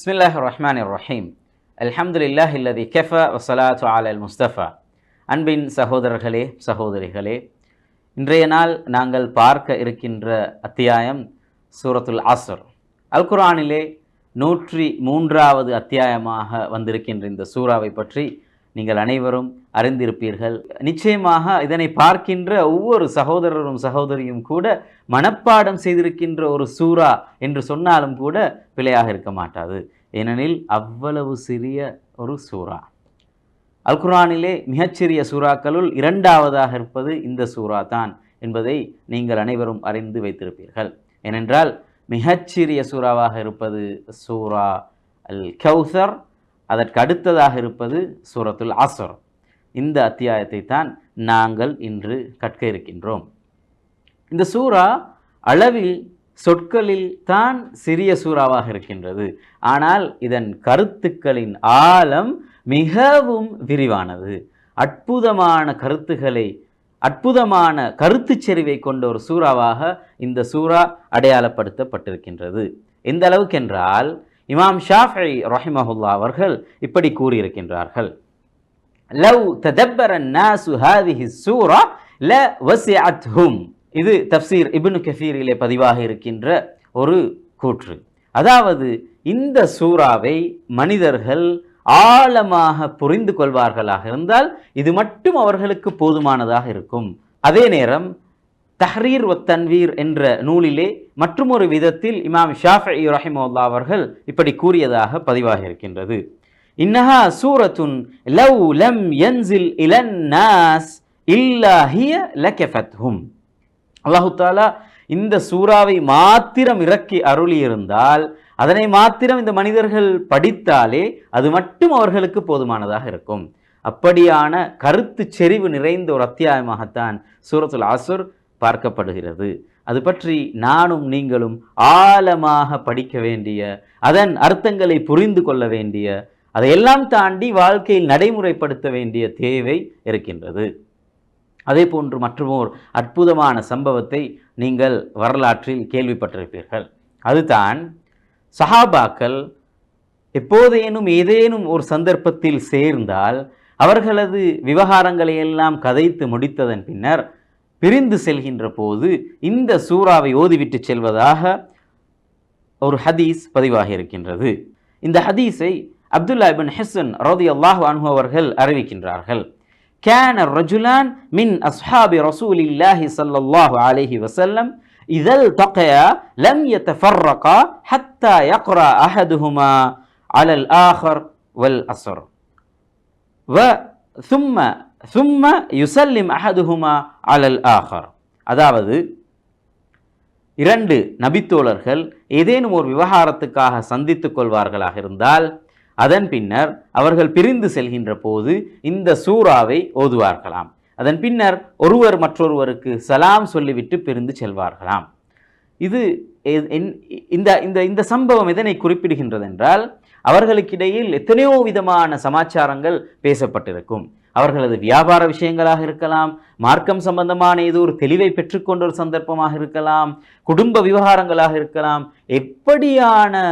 பிஸ்மில்லாஹிர் ரஹ்மானிர் ரஹீம். அல்ஹம்துலில்லாஹி அல்லதி கஃபா வஸ்ஸலாத்து அலல் முஸ்தஃபா. அன்பின் சகோதரர்களே, சகோதரிகளே, இன்றைய நாள் நாங்கள் பார்க்க இருக்கின்ற அத்தியாயம் சூரத்துல் அஸ்ர். அல் குர்ஆனிலே 103வது அத்தியாயமாக வந்திருக்கின்ற இந்த சூறாவை பற்றி நீங்கள் அனைவரும் அறிந்திருப்பீர்கள். நிச்சயமாக இதனை பார்க்கின்ற ஒவ்வொரு சகோதரரும் சகோதரியும் கூட மனப்பாடம் செய்திருக்கின்ற ஒரு சூறா என்று சொன்னாலும் கூட பிழையாக இருக்க மாட்டாது. ஏனெனில் அவ்வளவு சிறிய ஒரு சூறா. அல் குர்ஆனிலே மிகச்சிறிய சூறாக்களுள் இரண்டாவதாக இருப்பது இந்த சூறா தான் என்பதை நீங்கள் அனைவரும் அறிந்து வைத்திருப்பீர்கள். ஏனென்றால் மிகச்சிறிய சூறாவாக இருப்பது சூரா அல் கௌசர், அதற்கு அடுத்ததாக இருப்பது சூரத்துல் அஸ்ர். இந்த அத்தியாயத்தை தான் நாங்கள் இன்று கற்க இருக்கின்றோம். இந்த சூறா அளவில் சொற்களில் தான் சிறிய சூறாவாக இருக்கின்றது. ஆனால் இதன் கருத்துக்களின் ஆழம் மிகவும் விரிவானது. அற்புதமான கருத்துக்களை, அற்புதமான கருத்து செறிவை கொண்ட ஒரு சூறாவாக இந்த சூறா அடையாளப்படுத்தப்பட்டிருக்கின்றது. எந்த அளவுக்கு என்றால் இமாம் ஷாஃபிஈ ரஹிமஹுல்லாஹ் அவர்கள் இப்படி கூறியிருக்கின்றார்கள், லவ் ததப்பர நாசு ஹாதிஹி ஸூரா லவஸிஅத்ஹும். இது தஃப்சீர் இப்னு கஸீரிலே பதிவாக இருக்கின்ற ஒரு கூற்று. அதாவது இந்த சூறாவை மனிதர்கள் ஆழமாக புரிந்து கொள்வார்களாக இருந்தால் இது மட்டும் அவர்களுக்கு போதுமானதாக இருக்கும். அதே நேரம் தஹ்ரீர் வ தன்வீர் என்ற நூலிலே மற்றொரு விதத்தில் இமாம் ஷாஃபிஈ ரஹிமஹுல்லாஹ் அவர்கள் இப்படி கூறியதாக பதிவாக இருக்கின்றது, இன்னஹா சூரத்துன் லவ் லம் யன்சில் இலன் நாஸ் இல்லா ஹிய லகஃபத்ஹும். அல்லாஹு தஆலா இந்த சூறாவை மாத்திரம் இறக்கி அருளியிருந்தால், அதனை மாத்திரம் இந்த மனிதர்கள் படித்தாலே அது மட்டும் அவர்களுக்கு போதுமானதாக இருக்கும். அப்படியான கருத்து செறிவு நிறைந்த ஒரு அத்தியாயமாகத்தான் சூரத்துல் அஸ்ர் பார்க்கப்படுகிறது. அது பற்றி நானும் நீங்களும் ஆழமாக படிக்க வேண்டிய, அதன் அர்த்தங்களை புரிந்து கொள்ள வேண்டிய, அதையெல்லாம் தாண்டி வாழ்க்கையில் நடைமுறைப்படுத்த வேண்டிய தேவை இருக்கின்றது. அதே போன்று மற்றொரு அற்புதமான சம்பவத்தை நீங்கள் வரலாற்றில் கேள்விப்பட்டிருப்பீர்கள். அதுதான் சஹாபாக்கள் எப்போதேனும் ஏதேனும் ஒரு சந்தர்ப்பத்தில் சேர்ந்தால் அவர்களது விவகாரங்களை எல்லாம் கதைத்து முடித்ததன் பின்னர் பிரிந்து செல்கின்ற போது இந்த சூறாவை ஓதிவிட்டு செல்வதாக ஒரு ஹதீஸ் பதிவாகி இருக்கின்றது. இந்த ஹதீஸை அப்துல்லா இப்னு ஹஸன் ரலியல்லாஹு அன்ஹு அவர்கள் அறிவிக்கின்றார்கள். கான ரஜுலான் மின் அஸ்ஹாபி ரசூலில்லாஹி ஸல்லல்லாஹு அலைஹி வஸல்லம் இதல் தகயா லம் யதஃபர்ரகா ஹத்தா யக்ரா அஹதுஹுமா அலல் ஆஹர் வல் அஸ்ர் வ சும்ம யுசல்லிம் அஹதுஹுமா அலல் ஆஹர். அதாவது இரண்டு நபித்தோழர்கள் ஏதேனும் ஒரு விவகாரத்துக்காக சந்தித்துக் கொள்வார்களாக இருந்தால் அதன் பின்னர் அவர்கள் பிரிந்து செல்கின்ற போது இந்த சூறாவை ஓதுவார்களாம். அதன் பின்னர் ஒருவர் மற்றொருவருக்கு சலாம் சொல்லிவிட்டு பிரிந்து செல்வார்களாம். இது இந்த சம்பவம் எதனை குறிப்பிடுகின்றது என்றால், அவர்களுக்கிடையில் எத்தனையோ விதமான சமாச்சாரங்கள் பேசப்பட்டிருக்கும். அவர்களது வியாபார விஷயங்களாக இருக்கலாம், மார்க்கம் சம்பந்தமான ஏதோ ஒரு தெளிவை பெற்றுக்கொண்ட ஒரு சந்தர்ப்பமாக இருக்கலாம், குடும்ப விவகாரங்களாக இருக்கலாம். எப்படியான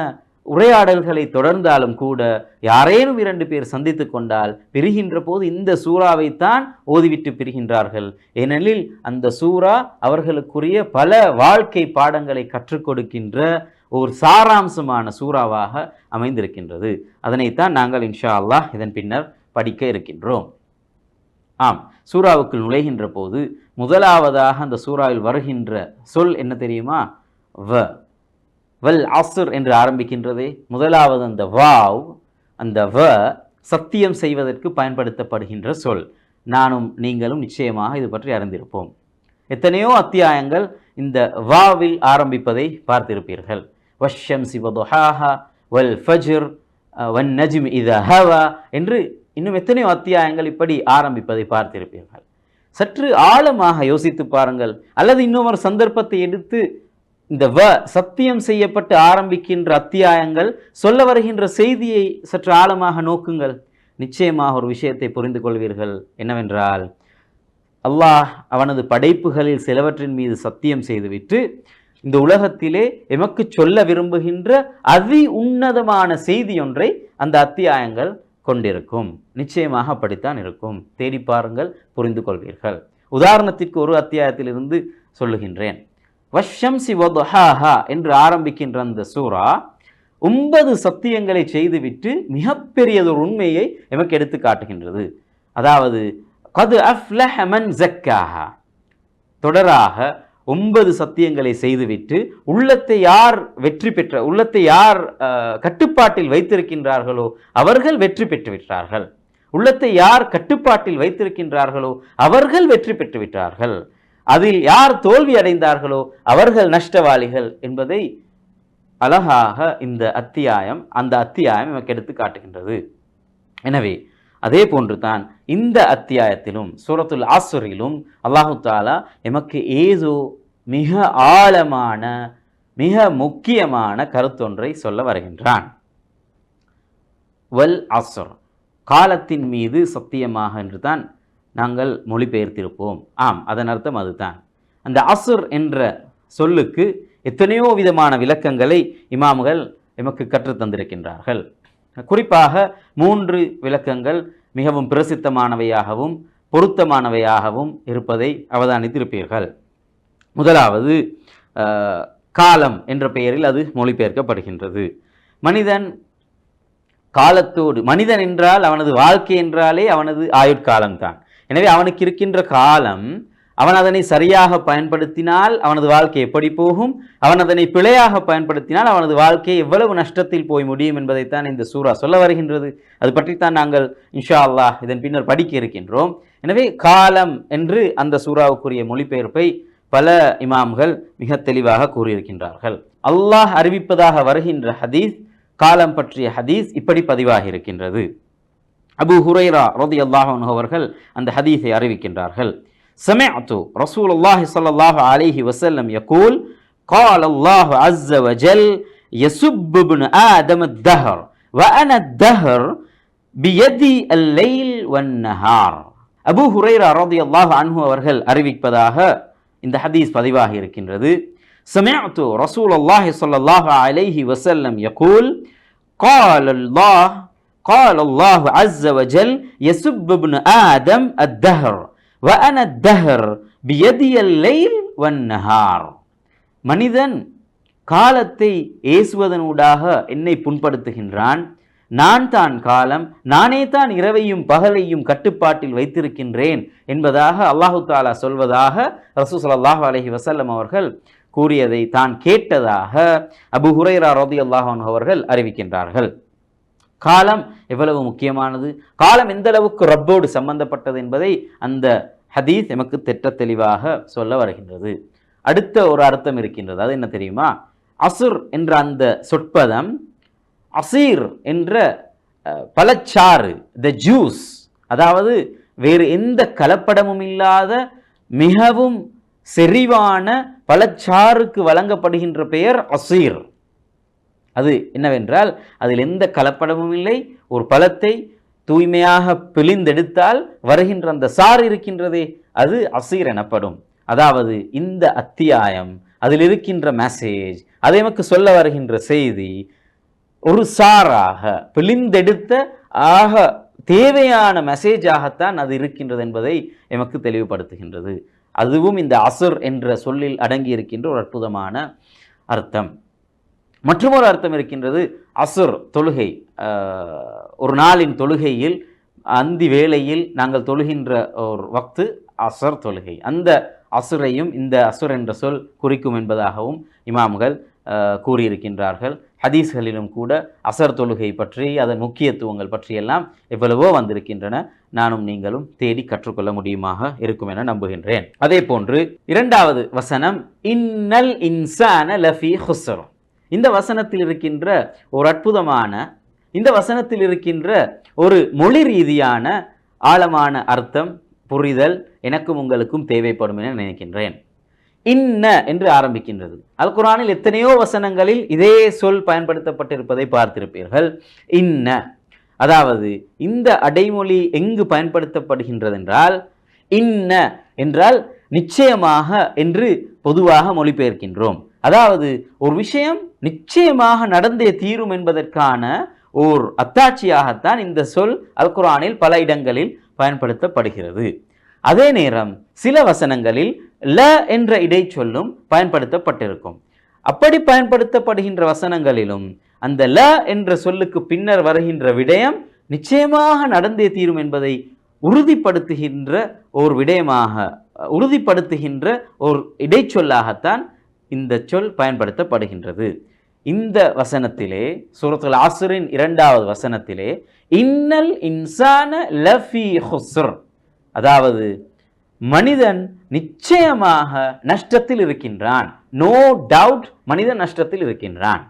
உரையாடல்களை தொடர்ந்தாலும் கூட யாரேனும் இரண்டு பேர் சந்தித்து கொண்டால் பிரிகின்ற போது இந்த சூறாவைத்தான் ஓதிவிட்டு பிரிகின்றார்கள். ஏனெனில் அந்த சூறா அவர்களுக்குரிய பல வாழ்க்கை பாடங்களை கற்றுக் கொடுக்கின்ற ஒரு சாராம்சமான சூறாவாக அமைந்திருக்கின்றது. அதனைத்தான் நாங்கள் இன்ஷா அல்லாஹ் இதன் பின்னர் படிக்க இருக்கின்றோம். ஆம், சூறாவுக்குள் நுழைகின்ற போது முதலாவதாக அந்த சூறாவில் வருகின்ற சொல் என்ன தெரியுமா? வல் அஸ்ர் என்று ஆரம்பிக்கின்றதே. முதலாவது அந்த வாவ், அந்த வ சத்தியம் செய்வதற்கு பயன்படுத்தப்படுகின்ற சொல். நானும் நீங்களும் நிச்சயமாக இது பற்றி அறிந்திருப்போம். எத்தனையோ அத்தியாயங்கள் இந்த வாவில் ஆரம்பிப்பதை பார்த்திருப்பீர்கள். வஷ்ஷம்ஸி வதுஹாஹா வல் ஃபஜ்ர் வன் நஜ்மி இதா ஹவா என்று இன்னும் எத்தனையோ அத்தியாயங்கள் இப்படி ஆரம்பிப்பதை பார்த்திருப்பீர்கள். சற்று ஆழமாக யோசித்து பாருங்கள், அல்லது இன்னொரு சந்தர்ப்பத்தை எடுத்து இந்த வ சத்தியம் செய்யப்பட்டு ஆரம்பிக்கின்ற அத்தியாயங்கள் சொல்ல வருகின்ற செய்தியை சற்று ஆழமாக நோக்குங்கள். நிச்சயமாக ஒரு விஷயத்தை புரிந்து கொள்வீர்கள். என்னவென்றால், அல்லாஹ் அவனது படைப்புகளில் சிலவற்றின் மீது சத்தியம் செய்துவிட்டு இந்த உலகத்திலே எமக்கு சொல்ல விரும்புகின்ற அதி உன்னதமான செய்தி ஒன்றை அந்த அத்தியாயங்கள் கொண்டிருக்கும். நிச்சயமாக அப்படித்தான் இருக்கும். தேடி பாருங்கள், புரிந்து கொள்வீர்கள். உதாரணத்திற்கு ஒரு அத்தியாயத்திலிருந்து சொல்லுகின்றேன். வஷம்சி வதுஹாஹா என்று ஆரம்பிக்கின்ற அந்த சூரா 9 சத்தியங்களை செய்துவிட்டு மிகப்பெரியதொரு உண்மையை எமக்கு எடுத்து காட்டுகின்றது. அதாவது கது அஃப்லஹ மன் ஸக்காஹா, தொடராக 9 சத்தியங்களை செய்துவிட்டு உள்ளத்தை யார் வெற்றி பெற்ற, உள்ளத்தை யார் கட்டுப்பாட்டில் வைத்திருக்கின்றார்களோ அவர்கள் வெற்றி பெற்று விட்டார்கள். உள்ளத்தை யார் கட்டுப்பாட்டில் வைத்திருக்கின்றார்களோ அவர்கள் வெற்றி பெற்று விட்டார்கள். அதில் யார் தோல்வி அடைந்தார்களோ அவர்கள் நஷ்டவாளிகள் என்பதை அழகாக அந்த அத்தியாயம் நமக்கு எடுத்து காட்டுகின்றது. எனவே அதே போன்று தான் இந்த அத்தியாயத்திலும் சூரத்துல் அஸ்ரிலும் அல்லாஹு தாலா எமக்கு ஏதோ மிக ஆழமான மிக முக்கியமான கருத்தொன்றை சொல்ல வருகின்றான். வல் அஸ்ர், காலத்தின் மீது சத்தியமாக என்று தான் நாங்கள் மொழிபெயர்த்திருப்போம். ஆம், அதன் அர்த்தம் அதுதான். அந்த அஸ்ர் என்ற சொல்லுக்கு எத்தனையோ விதமான விளக்கங்களை இமாம்கள் எமக்கு கற்றுத்தந்திருக்கின்றார்கள். குறிப்பாக 3 விளக்கங்கள் மிகவும் பிரசித்தமானவையாகவும் பொருத்தமானவையாகவும் இருப்பதை அவதானித்திருப்பீர்கள். முதலாவது, காலம் என்ற பெயரில் அது மொழிபெயர்க்கப்படுகின்றது. மனிதன் என்றால் அவனது வாழ்க்கை என்றாலே அவனது ஆயுட்காலம்தான். எனவே அவனுக்கு இருக்கின்ற காலம், அவன் அதனை சரியாக பயன்படுத்தினால் அவனது வாழ்க்கை எப்படி போகும், அவன் அதனை பிழையாக பயன்படுத்தினால் அவனது வாழ்க்கை எவ்வளவு நஷ்டத்தில் போய் முடியும் என்பதைத்தான் இந்த சூரா சொல்ல வருகின்றது. அது பற்றித்தான் நாங்கள் இன்ஷா அல்லாஹ் இதன் பின்னர் படிக்க இருக்கின்றோம். எனவே காலம் என்று அந்த சூராவுக்குரிய மொழிபெயர்ப்பை பல இமாம்கள் மிக தெளிவாக கூறியிருக்கின்றார்கள். அல்லாஹ் அறிவிப்பதாக வருகின்ற ஹதீஸ், காலம் பற்றிய ஹதீஸ் இப்படி பதிவாகி இருக்கின்றது. அபூ ஹுரைரா ரலியல்லாஹு அன்ஹு அவர்கள் அந்த ஹதீஸை அறிவிக்கின்றார்கள். سمعت رسول الله صلى الله عليه وسلم يقول قال الله عز وجل يسب ابن آدم الدهر وأنا الدهر بيدي الليل والنهار. அபூ ஹுரைரா ரலியல்லாஹு அன்ஹு அவர்கள் அறிவிப்பதாக இந்த ஹதீஸ் பதிவாகி இருக்கின்றது. سمعت رسول الله صلى الله عليه وسلم يقول قال الله عز وجل يسب ابن آدم الدهر وأنا الدهر بيدي الليل والنهار. மனிதன் காலத்தை ஏசுவதனூடாக என்னை புண்படுத்துகின்றான். நான் தான் காலம், நானே தான் இரவையும் பகலையும் கட்டுப்பாட்டில் வைத்திருக்கின்றேன் என்பதாக அல்லாஹு தாலா சொல்வதாக ரசூல் ஸல்லல்லாஹு அலைஹி வஸல்லம் அவர்கள் கூறியதை தான் கேட்டதாக அபூ ஹுரைரா ரலியல்லாஹு அன்ஹு அவர்கள் அறிவிக்கின்றார்கள். காலம் எவ்வளவு முக்கியமானது, காலம் எந்த அளவுக்கு ரப்போடு சம்பந்தப்பட்டது என்பதை அந்த ஹதீஸ் எமக்கு திட்ட தெளிவாக சொல்ல வருகின்றது. அடுத்த ஒரு அர்த்தம் இருக்கின்றது. அது என்ன தெரியுமா? அசுர் என்ற அந்த சொற்பதம் அசீர் என்ற பழச்சாறு, த ஜூஸ், அதாவது வேறு எந்த கலப்படமும் இல்லாத மிகவும் செறிவான பழச்சாறுக்கு வழங்கப்படுகின்ற பெயர் அசீர். அது என்னவென்றால் அதில் எந்த கலப்படமும் இல்லை. ஒரு பழத்தை தூய்மையாக பிழிந்தெடுத்தால் வருகின்ற அந்த சாறு இருக்கின்றதே, அது அசீர் எனப்படும். அதாவது இந்த அத்தியாயம், அதில் இருக்கின்ற மெசேஜ், அது எமக்கு சொல்ல வருகின்ற செய்தி ஒரு சாராக பிழிந்தெடுத்த ஆக தேவையான மெசேஜாகத்தான் அது இருக்கின்றது என்பதை எமக்கு தெளிவுபடுத்துகின்றது. அதுவும் இந்த அசுர் என்ற சொல்லில் அடங்கி இருக்கின்ற ஒரு அற்புதமான அர்த்தம். மற்றொரு அர்த்தம் இருக்கின்றது. அசுர் தொழுகை, ஒரு நாளின் தொழுகையில் அந்தி வேளையில் நாங்கள் தொழுகின்ற ஒரு வக்து அசர் தொழுகை. அந்த அசுரையும் இந்த அசுர் என்ற சொல் குறிக்கும் என்பதாகவும் இமாம்கள் கூறியிருக்கின்றார்கள். ஹதீஸ்களிலும் கூட அசர் தொழுகை பற்றி, அதன் முக்கியத்துவங்கள் பற்றியெல்லாம் எவ்வளவோ வந்திருக்கின்றன. நானும் நீங்களும் தேடி கற்றுக்கொள்ள முடியுமாக இருக்கும் என நம்புகின்றேன். அதே போன்று 2வது வசனம், இன்னல் இன்சான லஃபி ஹுஸ்ர். இந்த வசனத்தில் இருக்கின்ற ஒரு அற்புதமான, இந்த வசனத்தில் இருக்கின்ற ஒரு மொழி ரீதியான ஆழமான அர்த்தம் புரிதல் எனக்கும் உங்களுக்கும் தேவைப்படும் என நினைக்கின்றேன். இன்ன என்று ஆரம்பிக்கின்றது. அல் குர்ஆனில் எத்தனையோ வசனங்களில் இதே சொல் பயன்படுத்தப்பட்டிருப்பதை பார்த்திருப்பீர்கள். இன்ன, அதாவது இந்த அடைமொழி எங்கு பயன்படுத்தப்படுகின்றது என்றால், இன்ன என்றால் நிச்சயமாக என்று பொதுவாக மொழிபெயர்க்கின்றோம். அதாவது ஒரு விஷயம் நிச்சயமாக நடந்தே தீரும் என்பதற்கான ஓர் அத்தாட்சியாகத்தான் இந்த சொல் அல் குர்ஆனில் பல இடங்களில் பயன்படுத்தப்படுகிறது. அதே நேரம் சில வசனங்களில் ல என்ற இடைச்சொல்லும் பயன்படுத்தப்பட்டிருக்கும். அப்படி பயன்படுத்தப்படுகின்ற வசனங்களிலும் அந்த ல என்ற சொல்லுக்கு பின்னர் வருகின்ற விடயம் நிச்சயமாக நடந்தே தீரும் என்பதை உறுதிப்படுத்துகின்ற ஒரு விடயமாக, உறுதிப்படுத்துகின்ற ஒரு இடைச்சொல்லாகத்தான் இந்த சொல் பயன்படுத்தப்படுகின்றது. இந்த வசனத்திலே, சூரத்துல் அஸ்ரின் 2வது வசனத்திலே, இன்னல் இன்சான லஃபி ஹுஸ்ர், அதாவது மனிதன் நிச்சயமாக நஷ்டத்தில் இருக்கின்றான், நோ டவுட் மனிதன் நஷ்டத்தில் இருக்கின்றான்.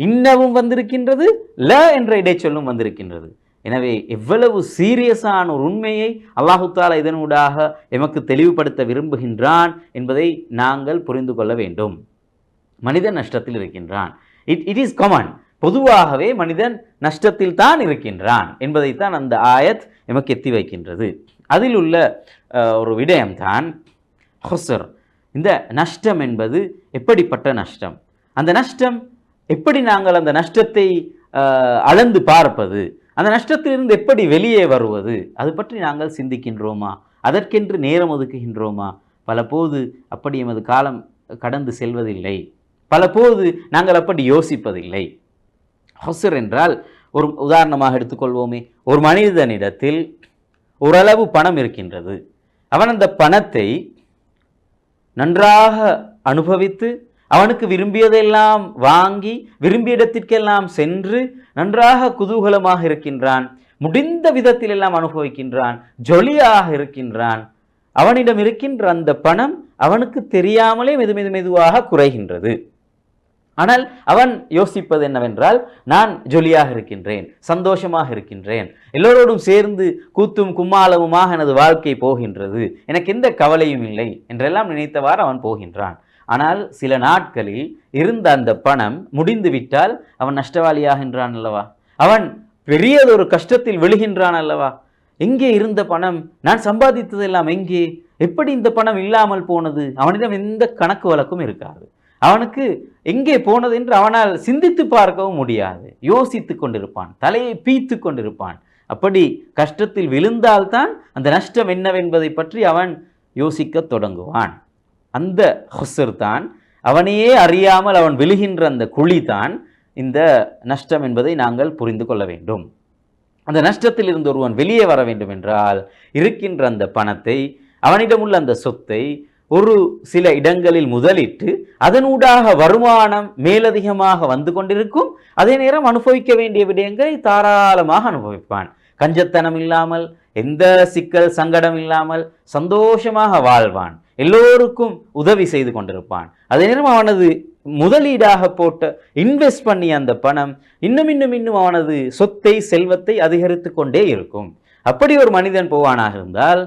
இன்னவும் வந்திருக்கின்றது, ல என்ற இடைச்சொல்லும் வந்திருக்கின்றது. எனவே எவ்வளவு சீரியஸான ஒரு உண்மையை அல்லாஹு தஆலா இதனூடாக எமக்கு தெளிவுபடுத்த விரும்புகின்றான் என்பதை நாங்கள் புரிந்து கொள்ள வேண்டும். மனிதன் நஷ்டத்தில் இருக்கின்றான். இட் இஸ் காமன், பொதுவாகவே மனிதன் நஷ்டத்தில் தான் இருக்கின்றான் என்பதைத்தான் அந்த ஆயத் எமக்கு எத்தி வைக்கின்றது. அதில் உள்ள ஒரு விடயம்தான் ஹுஸ்ர். இந்த நஷ்டம் என்பது எப்படிப்பட்ட நஷ்டம், அந்த நஷ்டம் எப்படி நாங்கள் அந்த நஷ்டத்தை அளந்து பார்ப்பது, அந்த நஷ்டத்திலிருந்து எப்படி வெளியே வருவது, அது பற்றி நாங்கள் சிந்திக்கின்றோமா, அதற்கென்று நேரம் ஒதுக்குகின்றோமா? பலபோது அப்படி எமது காலம் கடந்து செல்வதில்லை, பலபோது நாங்கள் அப்படி யோசிப்பதில்லை. ஹுஸ்ர் என்றால், ஒரு உதாரணமாக எடுத்துக்கொள்வோமே, ஒரு மனிதனிடத்தில் ஓரளவு பணம் இருக்கின்றது. அவன் அந்த பணத்தை நன்றாக அனுபவித்து, அவனுக்கு விரும்பியதெல்லாம் வாங்கி, விரும்பிய இடத்திற்கெல்லாம் சென்று நன்றாக குதூகலமாக இருக்கின்றான், முடிந்த விதத்தில் எல்லாம் அனுபவிக்கின்றான், ஜொலியாக இருக்கின்றான். அவனிடம் இருக்கின்ற அந்த பணம் அவனுக்கு தெரியாமலே மெதுவாக குறைகின்றது. ஆனால் அவன் யோசிப்பது என்னவென்றால், நான் ஜொலியாக இருக்கின்றேன், சந்தோஷமாக இருக்கின்றேன், எல்லோரோடும் சேர்ந்து கூத்தும் கும்மாளவுமாக எனது வாழ்க்கை போகின்றது, எனக்கு எந்த கவலையும் இல்லை என்றெல்லாம் நினைத்தவாறு அவன் போகின்றான். ஆனால் சில நாட்களில் இருந்த அந்த பணம் முடிந்துவிட்டால் அவன் நஷ்டவாளியாகின்றான் அல்லவா, அவன் பெரியதொரு கஷ்டத்தில் விழுகின்றான் அல்லவா. எங்கே இருந்த பணம், நான் சம்பாதித்ததெல்லாம் எங்கே, எப்படி இந்த பணம் இல்லாமல் போனது? அவனிடம் எந்த கணக்கு வழக்கும் இருக்காது, அவனுக்கு எங்கே போனது என்று அவனால் சிந்தித்து பார்க்கவும் முடியாது, யோசித்து கொண்டிருப்பான், தலையை பீத்து கொண்டிருப்பான். அப்படி கஷ்டத்தில் விழுந்தால்தான் அந்த நஷ்டம் என்னவென்பதை பற்றி அவன் யோசிக்க தொடங்குவான். அந்த ஹுஸ்ர் தான், அவனையே அறியாமல் அவன் விழுகின்ற அந்த குழி தான் இந்த நஷ்டம் என்பதை நாங்கள் புரிந்து கொள்ள வேண்டும். அந்த நஷ்டத்தில் இருந்து ஒருவன் வெளியே வர வேண்டும் என்றால், இருக்கின்ற அந்த பணத்தை, அவனிடம் உள்ள அந்த சொத்தை ஒரு சில இடங்களில் முதலிட்டு அதனூடாக வருமானம் மேலதிகமாக வந்து கொண்டிருக்கும். அதே நேரம் அனுபவிக்க வேண்டிய விடயங்களை தாராளமாக அனுபவிப்பான். கஞ்சத்தனம் இல்லாமல், எந்த சிக்கல் சங்கடம் இல்லாமல் சந்தோஷமாக வாழ்வான், எல்லோருக்கும் உதவி செய்து கொண்டிருப்பான். அதே நேரம் அவனது முதலீடாக போட்ட இன்வெஸ்ட் பண்ணிய அந்த பணம் இன்னும் அவனது சொத்தை செல்வத்தை அதிகரித்து கொண்டே இருக்கும். அப்படி ஒரு மனிதன் போவானாக இருந்தால்,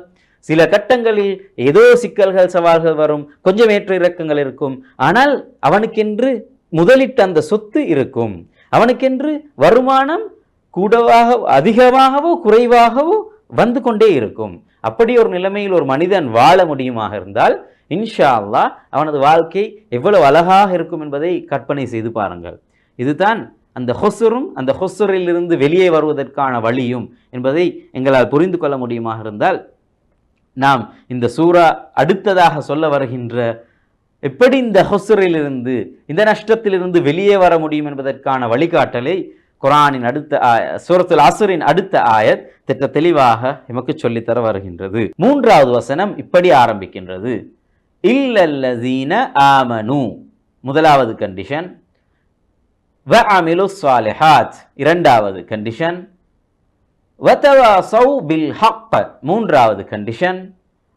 சில கட்டங்களில் ஏதோ சிக்கல்கள் சவால்கள் வரும், கொஞ்சம் ஏற்ற இறக்கங்கள் இருக்கும். ஆனால் அவனுக்கென்று முதலிட்ட அந்த சொத்து இருக்கும், அவனுக்கென்று வருமானம் கூடவாக அதிகமாகவோ குறைவாகவோ வந்து கொண்டே இருக்கும். அப்படி ஒரு நிலைமையில் ஒரு மனிதன் வாழ முடியுமாக இருந்தால், இன்ஷா அல்லாஹ் அவனது வாழ்க்கை எவ்வளவு அழகாக இருக்கும் என்பதை கற்பனை செய்து பாருங்கள். இதுதான் அந்த ஹுஸ்ரும், அந்த ஹுஸ்ரில் இருந்து வெளியே வருவதற்கான வழியும் என்பதை எங்களால் புரிந்து கொள்ள முடியுமாக இருந்தால், நாம் இந்த சூரா அடுத்ததாக சொல்ல வருகின்ற எப்படி இந்த ஹுஸ்ரில் இருந்து, இந்த நஷ்டத்திலிருந்து வெளியே வர முடியும் என்பதற்கான வழிகாட்டலை குர்ஆனின் அடுத்த சூரத்துல் அஸ்ரின் அடுத்த ஆயத் திட்ட தெளிவாக எமக்கு சொல்லித்தர வருகின்றது. 3வது வசனம் இப்படி ஆரம்பிக்கின்றது, இல்லல்லதீன ஆமனு, முதலாவது கண்டிஷன், வஅமிலுஸ் ஸாலிஹாத், இரண்டாவது கண்டிஷன், வதவாஸவ் பில் ஹக், மூன்றாவது கண்டிஷன்,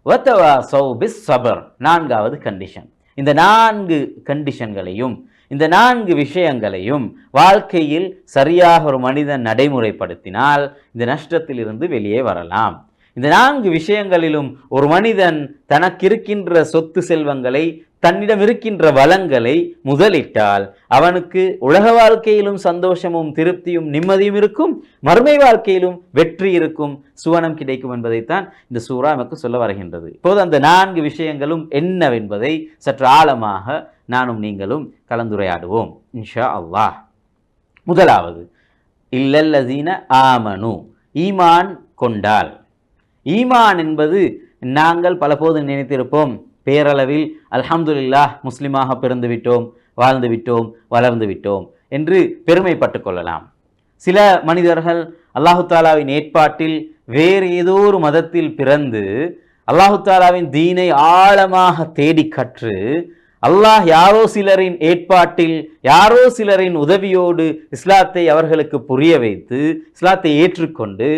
வதவாஸவ் பிஸ் ஸப்ர், நான்காவது கண்டிஷன். இந்த 4 கண்டிஷன்களையும், இந்த 4 விஷயங்களையும் வாழ்க்கையில் சரியாக ஒரு மனிதன் நடைமுறைப்படுத்தினால் இந்த நஷ்டத்தில் இருந்து வெளியே வரலாம். இந்த 4 விஷயங்களிலும் ஒரு மனிதன் தனக்கு இருக்கின்ற சொத்து செல்வங்களை தன்னிடம் இருக்கின்ற வளங்களை முதலிட்டால் அவனுக்கு உலக வாழ்க்கையிலும் சந்தோஷமும் திருப்தியும் நிம்மதியும் இருக்கும், மறுமை வாழ்க்கையிலும் வெற்றி இருக்கும், சுவனம் கிடைக்கும் என்பதைத்தான் இந்த சூரா நமக்கு சொல்ல வருகின்றது. இப்போது அந்த 4 விஷயங்களும் என்னவென்பதை சற்று ஆழமாக நானும் நீங்களும் கலந்துரையாடுவோம் இன்ஷா அல்லாஹ். முதலாவது, இல்லல்லதீன ஆமனு, ஈமான் கொண்டால். ஈமான் என்பது நாங்கள் பலபோது நினைத்திருப்போம், பேரளவில் அல்ஹம்துலில்லாஹ் முஸ்லிமாக பிறந்து விட்டோம், வாழ்ந்து விட்டோம், வளர்ந்து விட்டோம் என்று பெருமைப்பட்டு கொள்ளலாம். சில மனிதர்கள் அல்லாஹு தாலாவின் ஏற்பாட்டில் வேறு ஏதோ ஒரு மதத்தில் பிறந்து அல்லாஹு தாலாவின் தீனை ஆழமாக தேடி கற்று அல்லாஹ் யாரோ சிலரின் ஏற்பாட்டில் யாரோ சிலரின் உதவியோடு இஸ்லாத்தை அவர்களுக்கு புரிய வைத்து இஸ்லாத்தை ஏற்றுக்கொண்டு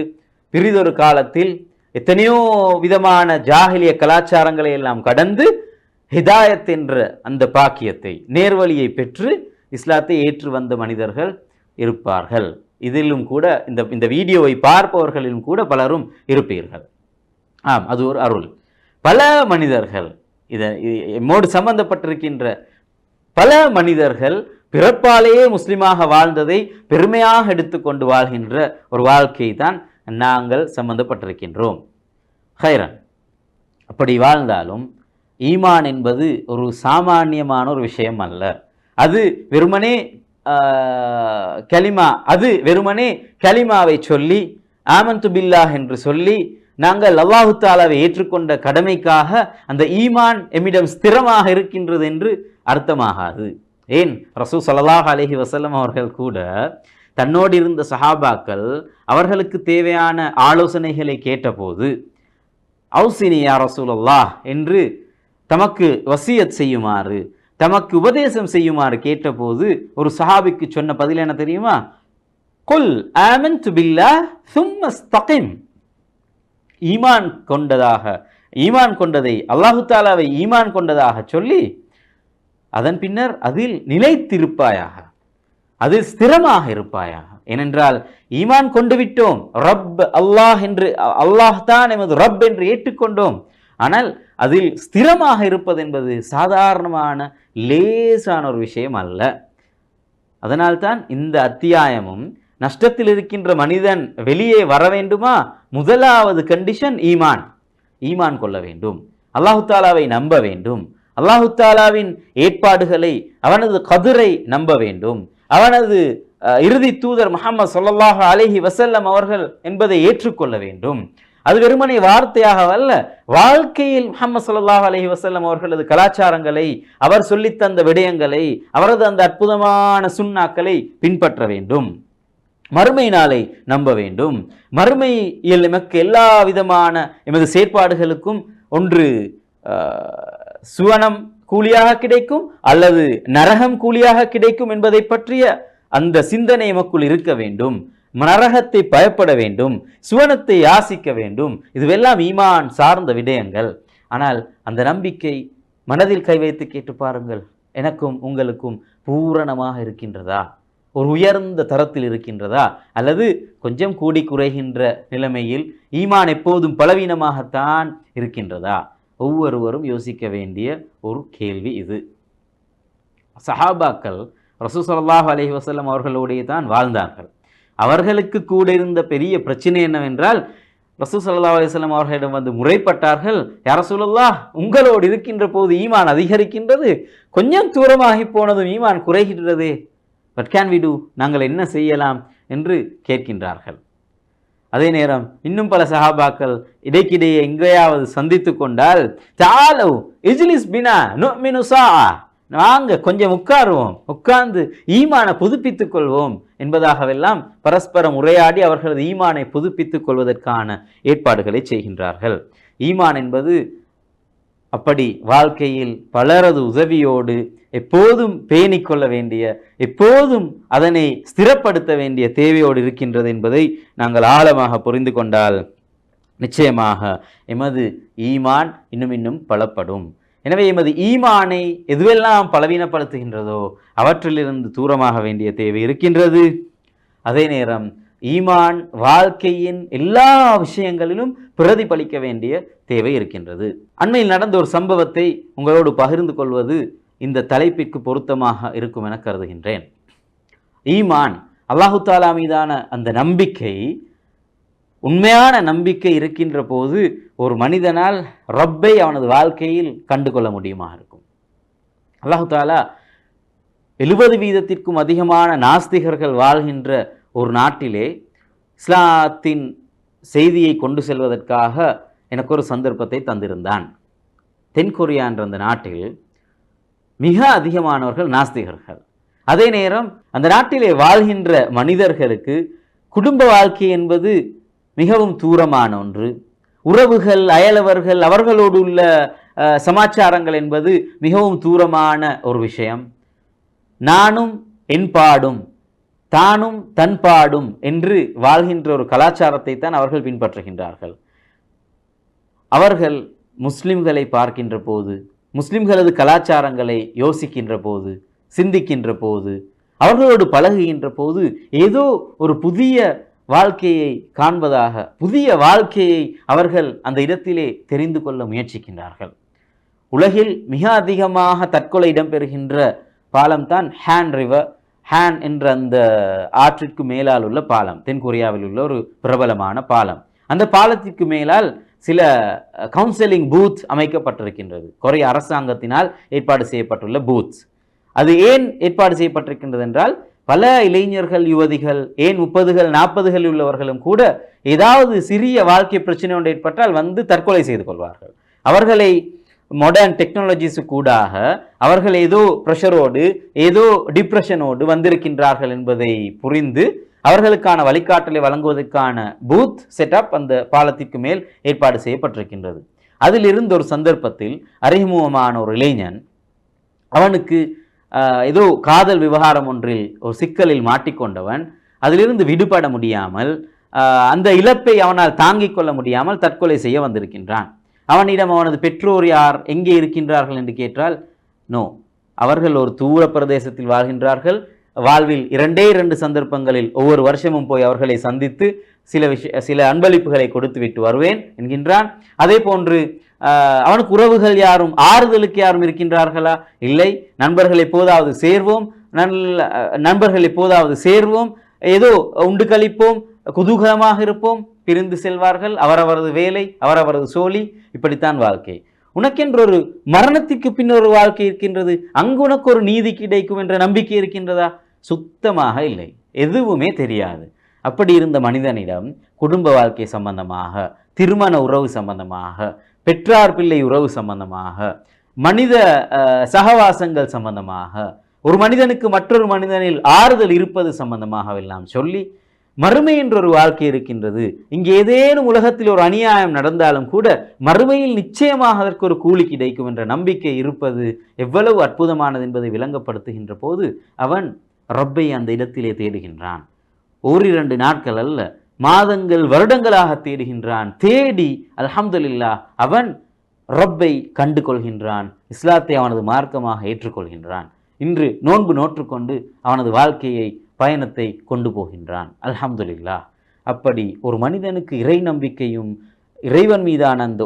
பிறிதொரு காலத்தில் எத்தனையோ விதமான ஜாஹிலிய கலாச்சாரங்களை எல்லாம் கடந்து ஹிதாயத் என்ற அந்த பாக்கியத்தை, நேர்வழியை பெற்று இஸ்லாத்தை ஏற்று வந்த மனிதர்கள் இருப்பார்கள். இதிலும் கூட இந்த வீடியோவை பார்ப்பவர்களிலும் கூட பலரும் இருப்பீர்கள். ஆம், அது ஒரு அருள். பல மனிதர்கள் எம்மோடு சம்பந்தப்பட்டிருக்கின்ற பல மனிதர்கள் பிறப்பாலேயே முஸ்லிமாக வாழ்ந்ததை பெருமையாக எடுத்துக்கொண்டு வாழ்கின்ற ஒரு வாழ்க்கையை தான் நாங்கள் சம்பந்தப்பட்டிருக்கின்றோம். ஹைரன், அப்படி வாழ்ந்தாலும் ஈமான் என்பது ஒரு சாமானியமான ஒரு விஷயம் அல்ல. அது வெறுமனே கலிமாவை சொல்லி ஆமன்து பில்லாஹ் என்று சொல்லி நாங்கள் அல்லாஹு தாலாவை ஏற்றுக்கொண்ட கடமைக்காக அந்த ஈமான் எம்மிடம் ஸ்திரமாக இருக்கின்றது என்று அர்த்தமாகாது. ஏன், ரசூல் ஸல்லல்லாஹு அலைஹி வஸல்லம் அவர்கள் கூட தன்னோடு இருந்த சஹாபாக்கள் அவர்களுக்கு தேவையான ஆலோசனைகளை கேட்டபோது அவுசினி யா ரசூலல்லாஹ் என்று தமக்கு வசியத் செய்யுமாறு, தமக்கு உபதேசம் செய்யுமாறு கேட்டபோது ஒரு சஹாபிக்கு சொன்ன பதில் என்ன தெரியுமா? குல் ஆமன்து பில்லாஹ் சும்ம இஸ்தகிம். ஈமான் கொண்டதை அல்லாஹு தாலாவை ஈமான் கொண்டதாக சொல்லி அதன் பின்னர் அதில் நிலைத்திருப்பாயாக, அதில் ஸ்திரமாக இருப்பாயாக. ஏனென்றால் ஈமான் கொண்டு விட்டோம், ரப் அல்லாஹ் என்று, அல்லாஹ் தான் எமது ரப் என்று ஏற்றுக்கொண்டோம். ஆனால் அதில் ஸ்திரமாக இருப்பது என்பது சாதாரணமான லேசான ஒரு விஷயம் அல்ல. அதனால்தான் இந்த அத்தியாயமும் நஷ்டத்தில் இருக்கின்ற மனிதன் வெளியே வர வேண்டுமா, முதலாவது கண்டிஷன் ஈமான் கொள்ள வேண்டும், அல்லாஹு தாலாவை நம்ப வேண்டும், அல்லாஹு தாலாவின் ஏற்பாடுகளை, அவனது கதிரை நம்ப வேண்டும், அவனது இறுதி தூதர் முஹம்மது ஸல்லல்லாஹு அலைஹி வஸல்லம் அவர்கள் என்பதை ஏற்றுக்கொள்ள வேண்டும். அது வெறுமனே வார்த்தையாக அல்ல, வாழ்க்கையில் முஹம்மது ஸல்லல்லாஹு அலைஹி வஸல்லம் அவர்களது கலாச்சாரங்களை, அவர் சொல்லித்தந்த விடயங்களை, அவரது அந்த அற்புதமான சுன்னாக்களை பின்பற்ற வேண்டும். மறுமை நாளை நம்ப வேண்டும். மறுமையில் எமக்கு எல்லா விதமான எமது செயற்பாடுகளுக்கும் ஒன்று சுவனம் கூலியாக கிடைக்கும் அல்லது நரகம் கூலியாக கிடைக்கும் என்பதை பற்றிய அந்த சிந்தனை எமக்குள் இருக்க வேண்டும். நரகத்தை பயப்பட வேண்டும், சுவனத்தை யாசிக்க வேண்டும். இதுவெல்லாம் ஈமான் சார்ந்த விடயங்கள். ஆனால் அந்த நம்பிக்கை மனதில் கை வைத்து கேட்டு பாருங்கள், எனக்கும் உங்களுக்கும் பூரணமாக இருக்கின்றதா? ஒரு உயர்ந்த தரத்தில் இருக்கின்றதா? அல்லது கொஞ்சம் கூடி குறைகின்ற நிலைமையில் ஈமான் எப்போதும் பலவீனமாகத்தான் இருக்கின்றதா? ஒவ்வொருவரும் யோசிக்க வேண்டிய ஒரு கேள்வி இது. சஹாபாக்கள் ரசூல் ஸல்லல்லாஹு அலைஹி வஸல்லம் அவர்களோடையே தான் வாழ்ந்தார்கள். அவர்களுக்கு கூட இருந்த பெரிய பிரச்சனை என்னவென்றால், ரசூல் ஸல்லல்லாஹு அலைஹி வஸல்லம் அவர்களிடம் வந்து முறைப்பட்டார்கள், யா ரசூலல்லாஹ், உங்களோடு இருக்கின்ற போது ஈமான் அதிகரிக்கின்றது, கொஞ்சம் தூரமாகி போனதும் ஈமான் குறைகின்றதே, வாட் கேன் வி டூ, நாங்கள் என்ன செய்யலாம் என்று கேட்கின்றார்கள். அதே நேரம் இன்னும் பல சஹாபாக்கள் இடைக்கிடையே எங்கேயாவது சந்தித்து கொண்டால், தாலு இஜ்லிஸ் பினா நுமினு ஸாஅ, நாங்க கொஞ்சம் உட்காருவோம், உட்கார்ந்து ஈமானை புதுப்பித்துக் கொள்வோம் என்பதாகவெல்லாம் பரஸ்பரம் உரையாடி அவர்களது ஈமானை புதுப்பித்துக் கொள்வதற்கான ஏற்பாடுகளை செய்கின்றார்கள். ஈமான் என்பது அப்படி வாழ்க்கையில் பலரது உதவியோடு எப்போதும் பேணிக்கொள்ள வேண்டிய, எப்போதும் அதனை ஸ்திரப்படுத்த வேண்டிய தேவையோடு இருக்கின்றது என்பதை நாங்கள் ஆழமாக புரிந்து கொண்டால் நிச்சயமாக எமது ஈமான் இன்னும் பலப்படும். எனவே எமது ஈமானை எதுவெல்லாம் பலவீனப்படுத்துகின்றதோ அவற்றிலிருந்து தூரமாக வேண்டிய தேவை இருக்கின்றது. அதே நேரம் ஈமான் வாழ்க்கையின் எல்லா விஷயங்களிலும் பிரதிபலிக்க வேண்டிய தேவை இருக்கின்றது. அண்மையில் நடந்த ஒரு சம்பவத்தை உங்களோடு பகிர்ந்து கொள்வது இந்த தலைப்பிற்கு பொருத்தமாக இருக்கும் என கருதுகின்றேன். ஈமான், அல்லாஹு தாலா மீதான அந்த நம்பிக்கை, உண்மையான நம்பிக்கை இருக்கின்ற போது ஒரு மனிதனால் ரப்பை அவனது வாழ்க்கையில் கண்டுகொள்ள முடியுமா இருக்கும். அல்லாஹு தாலா 70% அதிகமான நாஸ்திகர்கள் வாழ்கின்ற ஒரு நாட்டிலே இஸ்லாத்தின் செய்தியை கொண்டு செல்வதற்காக எனக்கு ஒரு சந்தர்ப்பத்தை தந்திருந்தான். தென்கொரியா என்ற அந்த நாட்டில் மிக அதிகமானவர்கள் நாஸ்திகர்கள். அதே நேரம் அந்த நாட்டிலே வாழ்கின்ற மனிதர்களுக்கு குடும்ப வாழ்க்கை என்பது மிகவும் தூரமான ஒன்று. உறவுகள், அயலவர்கள், அவர்களோடு உள்ள சமாச்சாரங்கள் என்பது மிகவும் தூரமான ஒரு விஷயம். நானும் என் பாடும், தானும் தன் பாடும் என்று வாழ்கின்ற ஒரு கலாச்சாரத்தை தான் அவர்கள் பின்பற்றுகின்றார்கள். அவர்கள் முஸ்லிம்களை பார்க்கின்ற போது, முஸ்லிம்களது கலாச்சாரங்களை யோசிக்கின்ற போது, சிந்திக்கின்ற போது, அவர்களோடு பழகுகின்ற போது ஏதோ ஒரு புதிய வாழ்க்கையை காண்பதாக, புதிய வாழ்க்கையை அவர்கள் அந்த இடத்திலே தெரிந்து கொள்ள முயற்சிக்கின்றார்கள். உலகில் மிக அதிகமாக தற்கொலை இடம்பெறுகின்ற பாலம் தான் ஹான் ரிவர். ஹான் என்ற அந்த ஆற்றிற்கு மேலால் உள்ள பாலம், தென்கொரியாவில் உள்ள ஒரு பிரபலமான பாலம். அந்த பாலத்திற்கு மேலால் சில கவுன்சிலிங் பூத் அமைக்கப்பட்டிருக்கின்றது. கொரிய அரசாங்கத்தினால் ஏற்பாடு செய்யப்பட்டுள்ள பூத்ஸ். அது ஏன் ஏற்பாடு செய்யப்பட்டிருக்கின்றது என்றால், பல இளைஞர்கள், யுவதிகள், ஏன் 30கள் 40கள் உள்ளவர்களும் கூட ஏதாவது சிறிய வாழ்க்கை பிரச்சனை ஒன்று ஏற்பட்டால் வந்து தற்கொலை செய்து கொள்வார்கள். அவர்களை மாடர்ன் டெக்னாலஜிஸு கூடாக அவர்கள் ஏதோ ப்ரெஷரோடு, ஏதோ டிப்ரெஷனோடு வந்திருக்கின்றார்கள் என்பதை புரிந்து அவர்களுக்கான வழிகாட்டலை வழங்குவதற்கான பூத் செட்டப் அந்த பாலத்திற்கு மேல் ஏற்பாடு செய்யப்பட்டிருக்கின்றது. அதிலிருந்து ஒரு சந்தர்ப்பத்தில் அறிமுகமான ஒரு இளைஞன், அவனுக்கு ஏதோ காதல் விவகாரம் ஒன்றில் ஒரு சிக்கலில் மாட்டிக்கொண்டவன், அதிலிருந்து விடுபட முடியாமல், அந்த இழப்பை அவனால் தாங்கிக் கொள்ள முடியாமல் தற்கொலை செய்ய வந்திருக்கின்றான். அவனிடம் அவனது பெற்றோர் யார், எங்கே இருக்கின்றார்கள் என்று கேட்டால், நோ, அவர்கள் ஒரு தூர பிரதேசத்தில் வாழ்கின்றார்கள். வாழ்வில் 2 சந்தர்ப்பங்களில் ஒவ்வொரு வருஷமும் போய் அவர்களை சந்தித்து சில அன்பளிப்புகளை கொடுத்து விட்டு வருவேன் என்கின்றான். அதே போன்று அவனுக்கு உறவுகள் யாரும், ஆறுதலுக்கு யாரும் இருக்கின்றார்களா? இல்லை. நண்பர்கள் எப்போதாவது சேர்வோம், ஏதோ உண்டு கழிப்போம், குதூகலமாக இருப்போம், பிரிந்து செல்வார்கள். அவரவரது வேலை, அவரவரது சோழி, இப்படித்தான் வாழ்க்கை. உனக்கென்று ஒரு மரணத்திற்கு பின் ஒரு வாழ்க்கை இருக்கின்றது, அங்கு உனக்கு ஒரு நீதி கிடைக்கும் என்ற நம்பிக்கை இருக்கின்றதா? சுத்தமாக இல்லை, எதுவுமே தெரியாது. அப்படி இருந்த மனிதனிடம் குடும்ப வாழ்க்கை சம்பந்தமாக, திருமண உறவு சம்பந்தமாக, பெற்றார் பிள்ளை உறவு சம்பந்தமாக, மனித சகவாசங்கள் சம்பந்தமாக, ஒரு மனிதனுக்கு மற்றொரு மனிதனில் ஆறுதல் இருப்பது சம்பந்தமாக எல்லாம் சொல்லி, மறுமை என்ற ஒரு வாழ்க்கை இருக்கின்றது, இங்கே ஏதேனும் உலகத்தில் ஒரு அநியாயம் நடந்தாலும் கூட மறுமையில் நிச்சயமாக அதற்கு ஒரு கூலி கிடைக்கும் என்ற நம்பிக்கை இருப்பது எவ்வளவு அற்புதமானது என்பதை விளங்கப்படுத்துகின்ற போது அவன் ரப்பை அந்த இடத்திலே தேடுகின்றான். 1-2 நாட்கள் அல்ல, மாதங்கள், வருடங்களாக தேடுகின்றான். தேடி அல்ஹம்துலில்லாஹ் அவன் ரப்பை கண்டு கொள்கின்றான். இஸ்லாத்தை அவனது மார்க்கமாக ஏற்றுக்கொள்கின்றான். இன்று நோன்பு நோற்றுக்கொண்டு அவனது வாழ்க்கையை, பயணத்தை கொண்டு போகின்றான். அல்ஹம்துலில்லாஹ். அப்படி ஒரு மனிதனுக்கு இறை நம்பிக்கையும், இறைவன் மீதான அந்த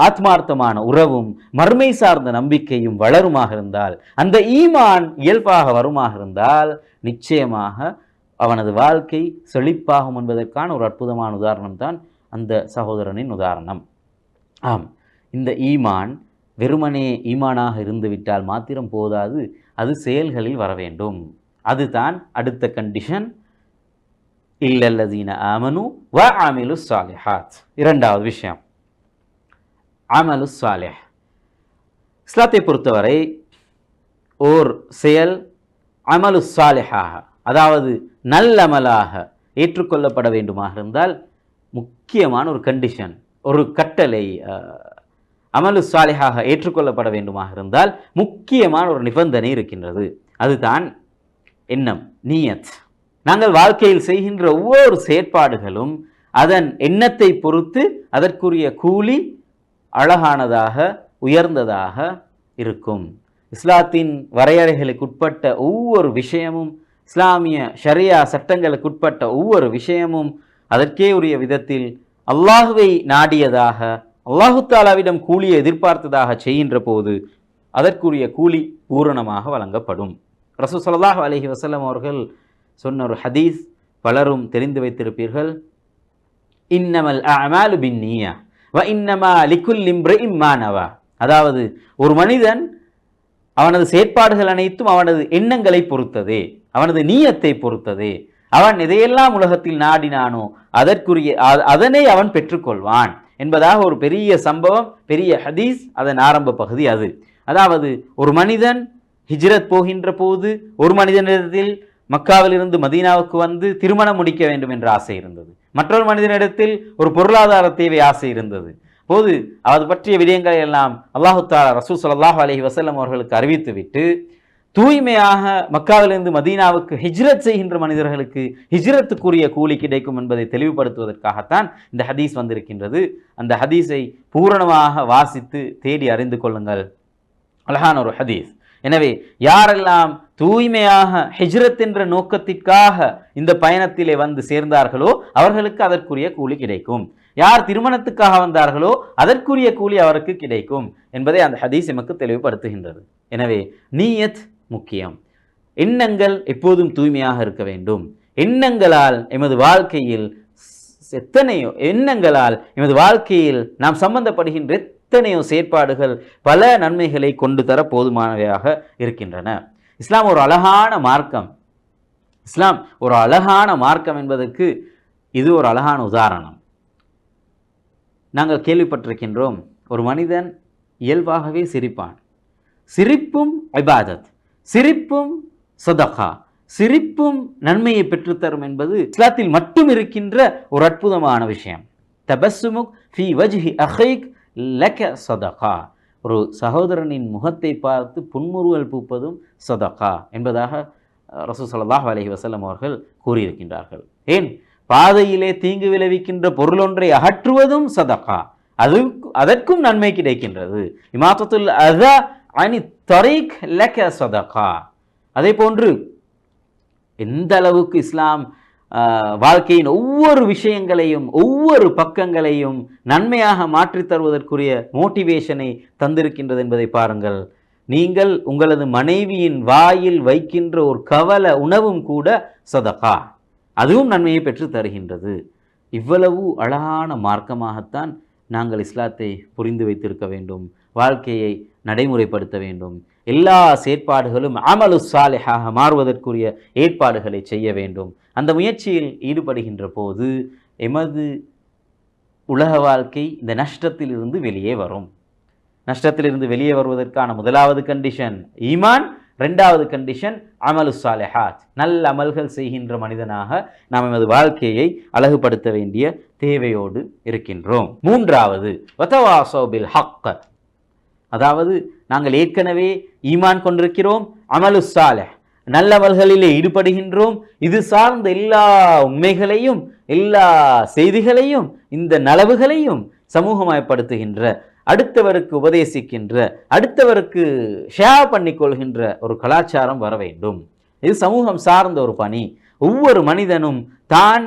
ஆத்மார்த்தமான உறவும், மறுமை சார்ந்த நம்பிக்கையும் வளருமாக இருந்தால், அந்த ஈமான் இயல்பாக வருமாக இருந்தால், நிச்சயமாக அவனது வாழ்க்கை செழிப்பாகும் என்பதற்கான ஒரு அற்புதமான உதாரணம் தான் அந்த சகோதரனின் உதாரணம். ஆம், இந்த ஈமான் வெறுமனே ஈமானாக இருந்துவிட்டால் மாத்திரம் போதாது, அது செயல்களில் வர வேண்டும். அதுதான் அடுத்த கண்டிஷன். இல்லல்லதீன ஆமனு வ அமிலு ஸாலிஹாத். 2வது விஷயம் அமலு ஸாலிஹ். இஸ்லாத்தை பொறுத்தவரை ஓர் செயல் அமலு ஸாலிஹாக, அதாவது நல்லமலாக ஏற்றுக்கொள்ளப்பட வேண்டுமாக இருந்தால் முக்கியமான ஒரு கண்டிஷன், ஒரு கட்டளை, அமலு ஸாலிஹாக ஏற்றுக்கொள்ளப்பட வேண்டுமாக இருந்தால் முக்கியமான ஒரு நிபந்தனை இருக்கின்றது. அதுதான் எண்ணம், நியத். நாங்கள் வாழ்க்கையில் செய்கின்ற ஒவ்வொரு செயற்பாடுகளும் அதன் எண்ணத்தை பொறுத்து அதற்குரிய கூலி அழகானதாக, உயர்ந்ததாக இருக்கும். இஸ்லாத்தின் வரையறைகளுக்கு உட்பட்ட ஒவ்வொரு விஷயமும் இஸ்லாமிய ஷரியா சட்டங்களுக்கு உட்பட்ட ஒவ்வொரு விஷயமும் அதற்கே உரிய விதத்தில் அல்லாஹுவை நாடியதாக, அல்லாஹு தாலாவிடம் கூலியை எதிர்பார்த்ததாக செய்கின்ற போது அதற்குரிய கூலி பூரணமாக வழங்கப்படும். ரசூல் ஸல்லல்லாஹு அலைஹி வஸல்லம் அவர்கள் சொன்ன ஒரு ஹதீஸ் பலரும் தெரிந்து வைத்திருப்பீர்கள். இன்னமல் அஅமாலு பின்னிய்யா வ இன்னமா லிகுல்லி இம்ரிஇம் மா நவா. அதாவது ஒரு மனிதன் அவனது செயற்பாடுகள் அனைத்தும் அவனது எண்ணங்களை பொறுத்ததே, அவனது நீயத்தை பொறுத்ததே. அவன் எதையெல்லாம் உலகத்தில் நாடினானோ அதனை அவன் பெற்றுக்கொள்வான் என்பதாக ஒரு பெரிய சம்பவம், பெரிய ஹதீஸ், அதன் ஆரம்ப பகுதி அது. அதாவது ஒரு மனிதன் ஹிஜ்ரத் போகின்ற போது ஒரு மனிதனிடத்தில் மக்காவிலிருந்து மதீனாவுக்கு வந்து திருமணம் முடிக்க வேண்டும் என்ற ஆசை இருந்தது. மற்றொரு மனிதனிடத்தில் ஒரு பொருளாதார தேவை ஆசை இருந்தது. போது அது பற்றிய விடயங்களை எல்லாம் அல்லாஹு தஆலா ரசூல் ஸல்லல்லாஹு அலைஹி வஸல்லம் அவர்களுக்கு அறிவித்துவிட்டு, தூய்மையாக மக்காவிலிருந்து மதீனாவுக்கு ஹிஜ்ரத் செய்கின்ற மனிதர்களுக்கு ஹிஜ்ரத்துக்குரிய கூலி கிடைக்கும் என்பதை தெளிவுபடுத்துவதற்காகத்தான் இந்த ஹதீஸ் வந்திருக்கின்றது. அந்த ஹதீஸை பூரணமாக வாசித்து தேடி அறிந்து கொள்ளுங்கள். அழகான ஒரு ஹதீஸ். எனவே யாரெல்லாம் தூய்மையாக ஹிஜ்ரத் என்ற நோக்கத்திற்காக இந்த பயணத்திலே வந்து சேர்ந்தார்களோ அவர்களுக்கு அதற்குரிய கூலி கிடைக்கும். யார் திருமணத்துக்காக வந்தார்களோ அதற்குரிய கூலி அவருக்கு கிடைக்கும் என்பதை அந்த ஹதீஸ் எமக்கு தெளிவுபடுத்துகின்றது. எனவே நீயத் முக்கியம். எண்ணங்கள் எப்போதும் தூய்மையாக இருக்க வேண்டும். எண்ணங்களால் எமது வாழ்க்கையில் நாம் சம்பந்தப்படுகின்ற எத்தனையோ செயற்பாடுகள் பல நன்மைகளை கொண்டு தர போதுமானவையாக இருக்கின்றன. இஸ்லாம் ஒரு அழகான மார்க்கம் என்பதற்கு இது ஒரு அழகான உதாரணம். நாங்கள் கேள்விப்பட்டிருக்கின்றோம், ஒரு மனிதன் இயல்பாகவே சிரிப்பான். சிரிப்பும் இபாதத், சிரிப்பும் சதகா, சிரிப்பும் நன்மையை பெற்றுத்தரும் என்பது இஸ்லாத்தில் மட்டும் இருக்கின்ற ஒரு அற்புதமான விஷயம். தபஸ்ஸுமுக் ஃபீ வஜ்ஹி அஹீக் லக சதகா. ஒரு சகோதரனின் முகத்தை பார்த்து புன்முறுவல் பூப்பதும் சதகா என்பதாக ரசூல் ஸல்லல்லாஹு அலைஹி வஸல்லம் அவர்கள் கூறியிருக்கின்றார்கள். ஏன்? பாதையிலே தீங்கு விளைவிக்கின்ற பொருளொன்றை அகற்றுவதும் சதகா, அதற்கும் நன்மை கிடைக்கின்றது. இமாத்தத்துல் அதா அனி தரீக் லக சதகா. அதே போன்று எந்த அளவுக்கு இஸ்லாம் வாழ்க்கையின் ஒவ்வொரு விஷயங்களையும் ஒவ்வொரு பக்கங்களையும் நன்மையாக மாற்றித் தருவதற்குரிய மோட்டிவேஷனை தந்திருக்கின்றது என்பதை பாருங்கள். நீங்கள் உங்களது மனைவியின் வாயில் வைக்கின்ற ஒரு கவல உணவும் கூட சதகா, அதுவும் நன்மையை பெற்று தருகின்றது. இவ்வளவு அழகான மார்க்கமாகத்தான் நாங்கள் இஸ்லாத்தை புரிந்து வைத்திருக்க வேண்டும், வாழ்க்கையை நடைமுறைப்படுத்த வேண்டும். எல்லா செயற்பாடுகளும் அமலு சாலிஹாக மாறுவதற்குரிய ஏற்பாடுகளை செய்ய வேண்டும். அந்த முயற்சியில் ஈடுபடுகின்ற போது எமது உலக வாழ்க்கை இந்த நஷ்டத்திலிருந்து வெளியே வரும். நஷ்டத்திலிருந்து வெளியே வருவதற்கான முதலாவது கண்டிஷன் ஈமான், இரண்டாவது கண்டிஷன் அமலு சாலிஹாத், நல்ல அமல்கள் செய்கின்ற மனிதனாக நாம் எமது வாழ்க்கையை அழகுபடுத்த வேண்டிய தேவையோடு இருக்கின்றோம். மூன்றாவது வதவாஸௌ பில் ஹக், அதாவது நாங்கள் ஏற்கனவே ஈமான் கொண்டிருக்கிறோம், அமலு சாலிஹ் நல்லமல்களிலே ஈடுபடுகின்றோம். இது சார்ந்த எல்லா உண்மைகளையும் எல்லா செய்திகளையும் இந்த நலவுகளையும் சமூகமயப்படுத்துகின்ற, அடுத்தவருக்கு உபதேசிக்கின்ற, அடுத்தவருக்கு ஷேர் பண்ணிக்கொள்கின்ற ஒரு கலாச்சாரம் வர வேண்டும். இது சமூகம் சார்ந்த ஒரு பணி. ஒவ்வொரு மனிதனும் தான்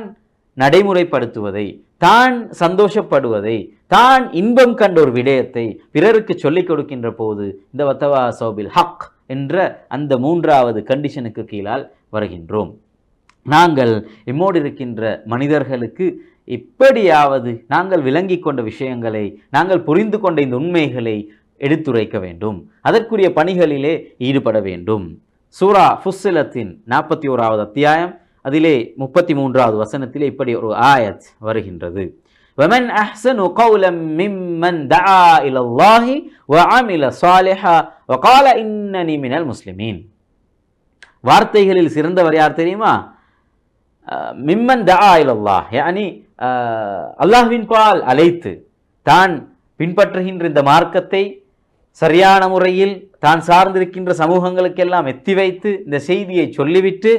நடைமுறைப்படுத்துவதை, தான் சந்தோஷப்படுவதை, தான் இன்பம் கண்ட ஒரு விடயத்தை பிறருக்கு சொல்லிக் கொடுக்கின்ற போது இந்த வதவாஸௌ பில் ஹக் என்ற அந்த மூன்றாவது கண்டிஷனுக்கு கீழால் வருகின்றோம். நாங்கள் எம்மோடு இருக்கின்ற மனிதர்களுக்கு எப்படியாவது நாங்கள் விளங்கி கொண்ட விஷயங்களை, நாங்கள் புரிந்து கொண்ட இந்த உண்மைகளை எடுத்துரைக்க வேண்டும். அதற்குரிய பணிகளிலே ஈடுபட வேண்டும். சூரா ஃபுஸ்ஸிலத்தின் 41வது அத்தியாயம் அதிலே 33வது வசனத்திலே இப்படி ஒரு ஆயத் வருகின்றது. وَمَنْ أَحْسَنُ قَوْلًا مِّمَّنْ دَعَا إِلَى اللَّهِ وَعَمِلَ صَالِحًا وَقَالَ إِنَّنِي مِنَ الْمُسْلِمِينَ. வார்த்தைகளில் சிறந்தவர் யார் தெரியுமா? மிம்மன் தஆ இலல்லாஹ், யானி அல்லாஹ்வின் பால் அழைத்து தான் பின்பற்றுகின்ற இந்த மார்க்கத்தை சரியான முறையில் தான் சார்ந்திருக்கின்ற சமூகங்களுக்கெல்லாம் எத்தி வைத்து இந்த செய்தியை சொல்லிவிட்டு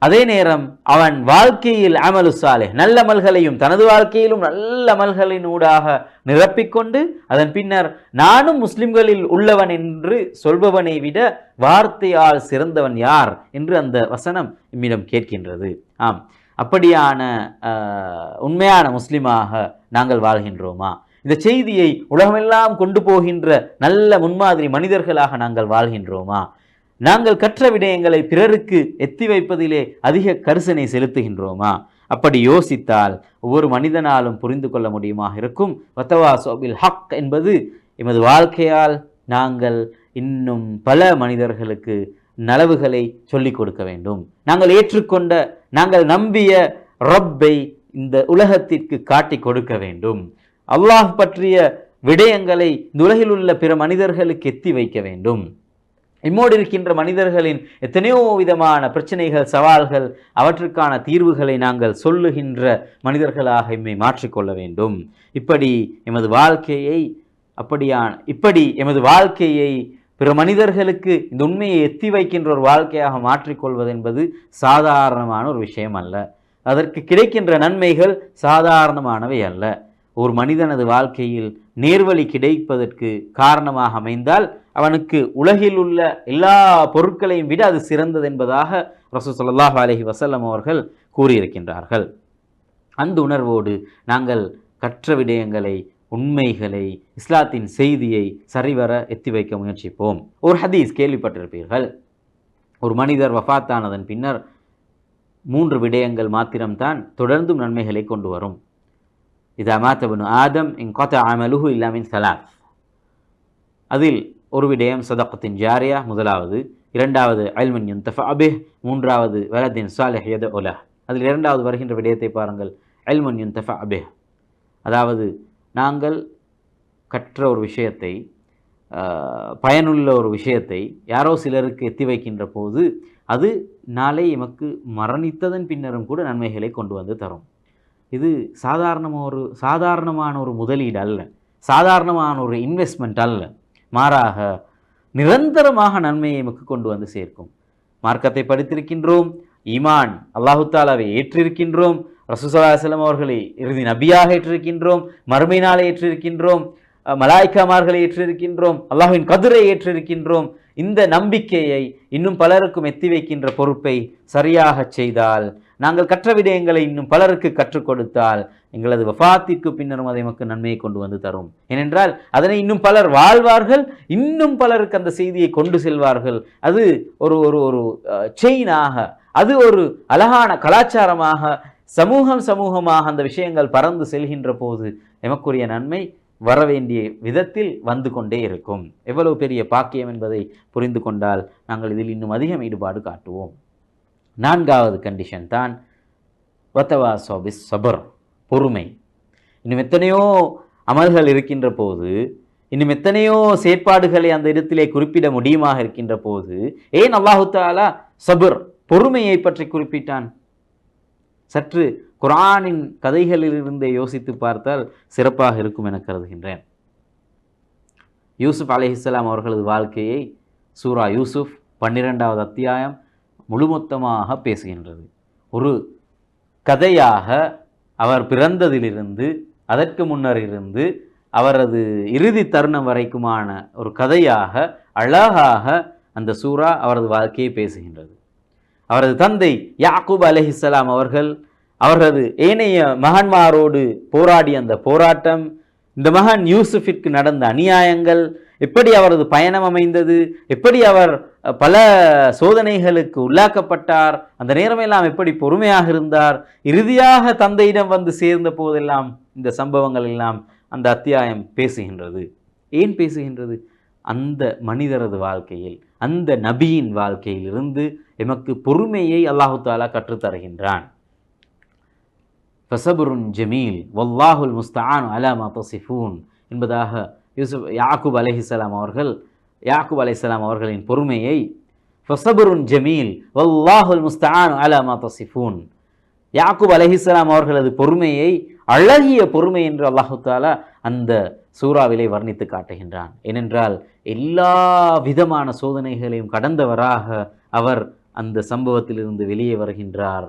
அதே நேரம் அவன் வாழ்க்கையில் அமலு சாலிஹ் நல்ல அமல்களையும் தனது வாழ்க்கையிலும் நல்ல அமல்களினூடாக நிரப்பிக்கொண்டு அதன் பின்னர் நானும் முஸ்லிம்களில் உள்ளவன் என்று சொல்பவனை விட வார்த்தையால் சிறந்தவன் யார் என்று அந்த வசனம் நம்மிடம் கேட்கின்றது. ஆம், அப்படியான உண்மையான முஸ்லிமாக நாங்கள் வாழ்கின்றோமா? இந்த செய்தியை உலகமெல்லாம் கொண்டு போகின்ற நல்ல முன்மாதிரி மனிதர்களாக நாங்கள் வாழ்கின்றோமா? நாங்கள் கற்ற விடயங்களை பிறருக்கு எத்தி வைப்பதிலே அதிக கரிசனை செலுத்துகின்றோமா? அப்படி யோசித்தால் ஒவ்வொரு மனிதனாலும் புரிந்து கொள்ள முடியுமாக இருக்கும். வத்தவாஸோ பில் ஹக் என்பது எமது வாழ்க்கையால் நாங்கள் இன்னும் பல மனிதர்களுக்கு நலவுகளை சொல்லிக் கொடுக்க வேண்டும். நாங்கள் ஏற்றுக்கொண்ட, நாங்கள் நம்பிய ரப்பை இந்த உலகத்திற்கு காட்டி கொடுக்க வேண்டும். அல்லாஹ் பற்றிய விடயங்களை இந்த உலகில் உள்ள பிற மனிதர்களுக்கு எத்தி வைக்க வேண்டும். இம்மோடு இருக்கின்ற மனிதர்களின் எத்தனையோ விதமான பிரச்சனைகள், சவால்கள், அவற்றுக்கான தீர்வுகளை நாங்கள் சொல்லுகின்ற மனிதர்களாக இம்மை மாற்றிக்கொள்ள வேண்டும். இப்படி எமது வாழ்க்கையை பிற மனிதர்களுக்கு இந்த உண்மையை எத்தி வைக்கின்ற ஒரு வாழ்க்கையாக மாற்றிக்கொள்வது என்பது சாதாரணமான ஒரு விஷயம் அல்ல. அதற்கு கிடைக்கின்ற நன்மைகள் சாதாரணமானவை அல்ல. ஒரு மனிதனது வாழ்க்கையில் நேர்வழி கிடைப்பதற்கு காரணமாக அமைந்தால் அவனுக்கு உலகில் உள்ள எல்லா பொருட்களையும் விட அது சிறந்தது என்பதாக ரசூல் ஸல்லல்லாஹு அலைஹி வஸல்லம் அவர்கள் கூறியிருக்கின்றார்கள். அந்த உணர்வோடு நாங்கள் கற்ற விடயங்களை, உண்மைகளை, இஸ்லாத்தின் செய்தியை சரிவர எத்தி வைக்க முயற்சிப்போம். ஒரு ஹதீஸ் கேள்விப்பட்டிருப்பீர்கள். ஒரு மனிதர் வஃபாத்தானதன் பின்னர் 3 விடயங்கள் மாத்திரம்தான் தொடர்ந்தும் நன்மைகளை கொண்டு வரும். இதா மாத இப்னு ஆதம் இன்கதஅ அமலுஹு இல்லா மின் ஸலாஸ். அதில் ஒரு விடயம் சதகத்தின் ஜாரியா, முதலாவது. இரண்டாவது இல்முன் யுன்தஃபஅ பிஹ். மூன்றாவது வலதின் சாலிஹ் யதுஉ லஹ். அதில் இரண்டாவது வருகின்ற விடயத்தை பாருங்கள். இல்முன் யுன்தஃபஅ பிஹ், அதாவது நாங்கள் கற்ற ஒரு விஷயத்தை, பயனுள்ள ஒரு விஷயத்தை யாரோ சிலருக்கு எத்தி வைக்கின்ற போது அது நாளை எமக்கு மரணித்ததன் பின்னரும் கூட நன்மைகளை கொண்டு வந்து தரும். இது சாதாரணமான ஒரு முதலீடு அல்ல, சாதாரணமான ஒரு இன்வெஸ்ட்மெண்ட் அல்ல. மாறாக நிரந்தரமாக நன்மையை எமக்கு கொண்டு வந்து சேர்க்கும். மார்க்கத்தை படித்திருக்கின்றோம், ஈமான் அல்லாஹு தாலாவை ஏற்றிருக்கின்றோம், ரசூல் ஸல்லல்லாஹு அலைஹி வஸல்லம் அவர்களை இறுதி நபியாக ஏற்றிருக்கின்றோம், மறுமை நாளை ஏற்றிருக்கின்றோம், மலாய்க்காமார்களை ஏற்றிருக்கின்றோம், அல்லாஹ்வின் கதிரை ஏற்றிருக்கின்றோம். இந்த நம்பிக்கையை இன்னும் பலருக்கும் எத்தி வைக்கின்ற பொறுப்பை சரியாக செய்தால், நாங்கள் கற்ற விடயங்களை இன்னும் பலருக்கு கற்றுக் கொடுத்தால், எங்களது வஃபாத்திற்கு பின்னரும் அதை நமக்கு நன்மையை கொண்டு வந்து தரும். ஏனென்றால் அதனை இன்னும் பலர் வாழ்வார்கள், இன்னும் பலருக்கு அந்த செய்தியை கொண்டு செல்வார்கள். அது ஒரு ஒரு செயினாக, அது ஒரு அழகான கலாச்சாரமாக, சமூகமாக அந்த விஷயங்கள் பறந்து செல்கின்ற போது எமக்குரிய நன்மை வரவேண்டிய விதத்தில் வந்து கொண்டே இருக்கும். எவ்வளவு பெரிய பாக்கியம் என்பதை புரிந்து கொண்டால் நாங்கள் இதில் இன்னும் அதிகம் ஈடுபாடு காட்டுவோம். 4வது கண்டிஷன் தான் வத்தவாஸோ பிஸ் ஸப்ர், பொறுமை. இன்னும் எத்தனையோ அமல்கள் இருக்கின்ற போது, இன்னும் எத்தனையோ செயற்பாடுகளை அந்த இடத்திலே குறிப்பிட முடியுமாக இருக்கின்ற போது, ஏன் அல்லாஹு தஆலா சபர், பொறுமையை பற்றி குறிப்பிட்டான்? சற்று குர்ஆனின் கதைகளிலிருந்தே யோசித்து பார்த்தால் சிறப்பாக இருக்கும் என கருதுகின்றேன். யூசுப் அலைஹிஸ்ஸலாம் அவர்களது வாழ்க்கையை சூரா யூசுப் 12வது அத்தியாயம் முழுமொத்தமாக பேசுகின்றது. ஒரு கதையாக அவர் பிறந்ததிலிருந்து அதற்கு முன்னர் இருந்து அவரது இறுதி தருணம் வரைக்குமான ஒரு கதையாக அழகாக அந்த சூரா அவரது வாழ்க்கையை பேசுகின்றது. அவரது தந்தை யாக்கூப் அலைஹிஸ்ஸலாம் அவரது ஏனைய மகன்மாரோடு போராடிய அந்த போராட்டம், இந்த மகன் யூசுஃபிற்கு நடந்த அநியாயங்கள், எப்படி அவரது பயணம் அமைந்தது, எப்படி அவர் பல சோதனைகளுக்கு உள்ளாக்கப்பட்டார், அந்த நேரமெல்லாம் எப்படி பொறுமையாக இருந்தார், இறுதியாக தந்தையிடம் வந்து சேர்ந்த போதெல்லாம் இந்த சம்பவங்கள் எல்லாம் அந்த அத்தியாயம் பேசுகின்றது. ஏன் பேசுகின்றது? அந்த மனிதரது வாழ்க்கையில், அந்த நபியின் வாழ்க்கையில் இருந்து எமக்கு பொறுமையை அல்லாஹு தஆலா கற்றுத்தருகின்றான். ஃபஸபுருன் ஜமீல் வல்லாஹுல் முஸ்தஆன் அலா மா தஸிஃபூன் என்பதாக யாக்கூப் அலைஹிஸ்ஸலாம் அவர்களின் பொறுமையை ஃபஸபுருன் ஜமீல் வல்லாஹுல் முஸ்தஆன் அலா மா தஸிஃபூன், யாக்கூப் அலைஹிஸ்ஸலாம் அவர்களது பொறுமையை அழகிய பொறுமை என்று அல்லாஹு தஆலா அந்த சூறாவிலே வர்ணித்து காட்டுகின்றான். ஏனென்றால் எல்லா விதமான சோதனைகளையும் கடந்தவராக அவர் அந்த சம்பவத்திலிருந்து வெளியே வருகின்றார்.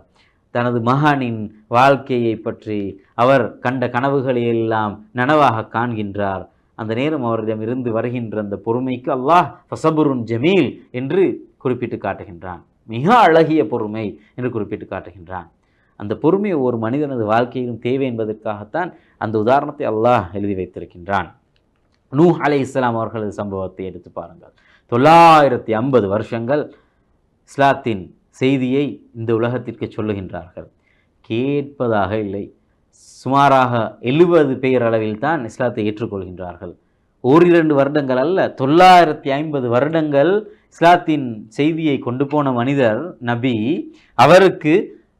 தனது மகனின் வாழ்க்கையை பற்றி அவர் கண்ட கனவுகளை எல்லாம் நனவாக காண்கின்றார். அந்த நேரம் அவரிடம் இருந்து வருகின்ற அந்த பொறுமைக்கு அல்லாஹ் ஃபஸபுருன் ஜமீல் என்று குறிப்பிட்டு காட்டுகின்றான். மிக அழகிய பொறுமை என்று குறிப்பிட்டு காட்டுகின்றான். அந்த பொறுமை ஒரு மனிதனது வாழ்க்கையிலும் தேவை என்பதற்காகத்தான் அந்த உதாரணத்தை அல்லாஹ் எழுதி வைத்திருக்கின்றான். நூஹ் அலைஹிஸ்ஸலாம் அவர்களது சம்பவத்தை எடுத்து பாருங்கள். 950 வருஷங்கள் இஸ்லாத்தின் செய்தியை இந்த உலகத்திற்கு சொல்லுகின்றார்கள். கேட்பதாக இல்லை. சுமாராக 70 பேர் அளவில் தான் இஸ்லாத்தை ஏற்றுக்கொள்கின்றார்கள். 1-2 வருடங்கள் அல்ல, 950 வருடங்கள் இஸ்லாத்தின் செய்தியை கொண்டு போன மனிதர் நபி, அவருக்கு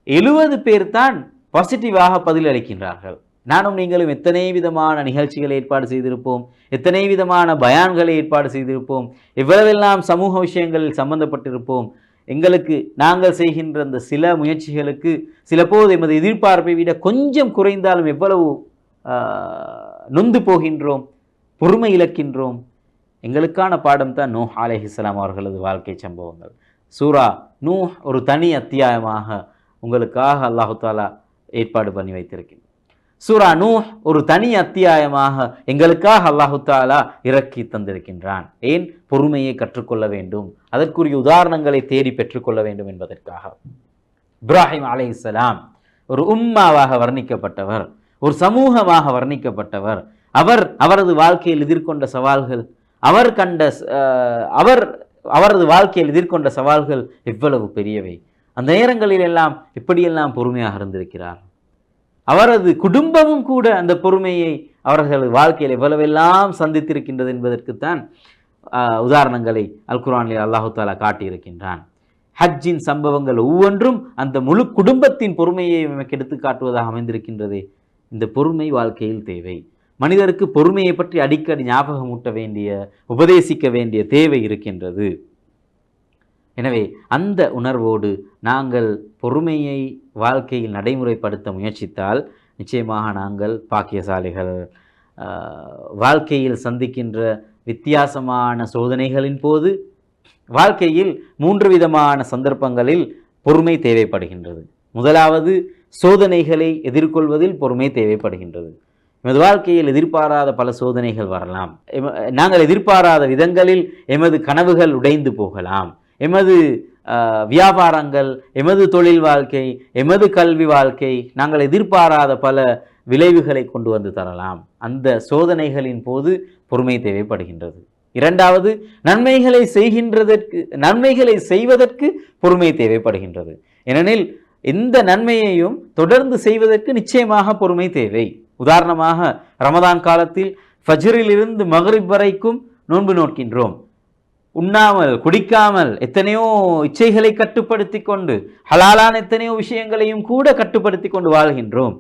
70 பேர் தான் பாசிட்டிவாக பதில் அளிக்கின்றார்கள். நானும் நீங்களும் எத்தனை விதமான நிகழ்ச்சிகளை ஏற்பாடு செய்திருப்போம், எத்தனை விதமான பயான்களை ஏற்பாடு செய்திருப்போம், எவ்வளவெல்லாம் சமூக விஷயங்களில் சம்பந்தப்பட்டிருப்போம். எங்களுக்கு நாங்கள் செய்கின்ற அந்த சில முயற்சிகளுக்கு சில போது எமது எதிர்பார்ப்பை விட கொஞ்சம் குறைந்தாலும் எவ்வளவு நொந்து போகின்றோம், பொறுமை இழக்கின்றோம். எங்களுக்கான பாடம் தான் நூஹ் அலைஹிஸ்ஸலாம் அவர்களது வாழ்க்கை சம்பவங்கள். சூரா நூஹ் ஒரு தனி அத்தியாயமாக உங்களுக்காக அல்லாஹு தாலா ஏற்பாடு பண்ணி வைத்திருக்கின்றார். சூரா நூஹ் ஒரு தனி அத்தியாயமாக எங்களுக்காக அல்லாஹு தாலா இறக்கி தந்திருக்கின்றான். ஏன்? பொறுமையை கற்றுக்கொள்ள வேண்டும், அதற்குரிய உதாரணங்களை தேடி பெற்றுக்கொள்ள வேண்டும் என்பதற்காக. இப்ராஹிம் அலைஹிஸ்ஸலாம் ஒரு உம்மாவாக வர்ணிக்கப்பட்டவர், ஒரு சமூகமாக வர்ணிக்கப்பட்டவர். அவரது வாழ்க்கையில் எதிர்கொண்ட சவால்கள், அவரது வாழ்க்கையில் எதிர்கொண்ட சவால்கள் எவ்வளவு பெரியவை. அந்த நேரங்களில் எல்லாம் எப்படியெல்லாம் பொறுமையாக இருந்திருக்கிறார். அவரது குடும்பமும் கூட அந்த பொறுமையை அவர்களது வாழ்க்கையில் எவ்வளவெல்லாம் சந்தித்திருக்கின்றது என்பதற்குத்தான் உதாரணங்களை அல் குர்ஆனில் அல்லாஹு தாலா காட்டியிருக்கின்றான். ஹஜ்ஜின் சம்பவங்கள் ஒவ்வொன்றும் அந்த முழு குடும்பத்தின் பொறுமையை நமக்கு எடுத்து காட்டுவதாக அமைந்திருக்கின்றது. இந்த பொறுமை வாழ்க்கையில் தேவை. மனிதருக்கு பொறுமையை பற்றி அடிக்கடி ஞாபகமூட்ட வேண்டிய, உபதேசிக்க வேண்டிய தேவை இருக்கின்றது. எனவே அந்த உணர்வோடு நாங்கள் பொறுமையை வாழ்க்கையில் நடைமுறைப்படுத்த முயற்சித்தால் நிச்சயமாக நாங்கள் பாக்கியசாலிகள். வாழ்க்கையில் சந்திக்கின்ற வித்தியாசமான சோதனைகளின் போது வாழ்க்கையில் 3 விதமான சந்தர்ப்பங்களில் பொறுமை தேவைப்படுகின்றது. முதலாவது, சோதனைகளை எதிர்கொள்வதில் பொறுமை தேவைப்படுகின்றது. எமது வாழ்க்கையில் எதிர்பாராத பல சோதனைகள் வரலாம். நாங்கள் எதிர்பாராத விதங்களில் எமது கனவுகள் உடைந்து போகலாம். எமது வியாபாரங்கள், எமது தொழில் வாழ்க்கை, எமது கல்வி வாழ்க்கை நாங்கள் எதிர்பாராத பல விளைவுகளை கொண்டு வந்து தரலாம். அந்த சோதனைகளின் போது பொறுமை தேவைப்படுகின்றது. இரண்டாவது, நன்மைகளை செய்வதற்கு பொறுமை தேவைப்படுகின்றது. ஏனெனில் எந்த நன்மையையும் தொடர்ந்து செய்வதற்கு நிச்சயமாக பொறுமை தேவை. உதாரணமாக, ரமதான் காலத்தில் ஃபஜ்ரிலிருந்து மக்ரிப் வரைக்கும் நோன்பு நோக்கின்றோம். உண்ணாமல் குடிக்காமல் எத்தனையோ இச்சைகளை கட்டுப்படுத்தி கொண்டு, ஹலாலான எத்தனையோ விஷயங்களையும் கூட கட்டுப்படுத்தி கொண்டு வாழ்கின்றோம்.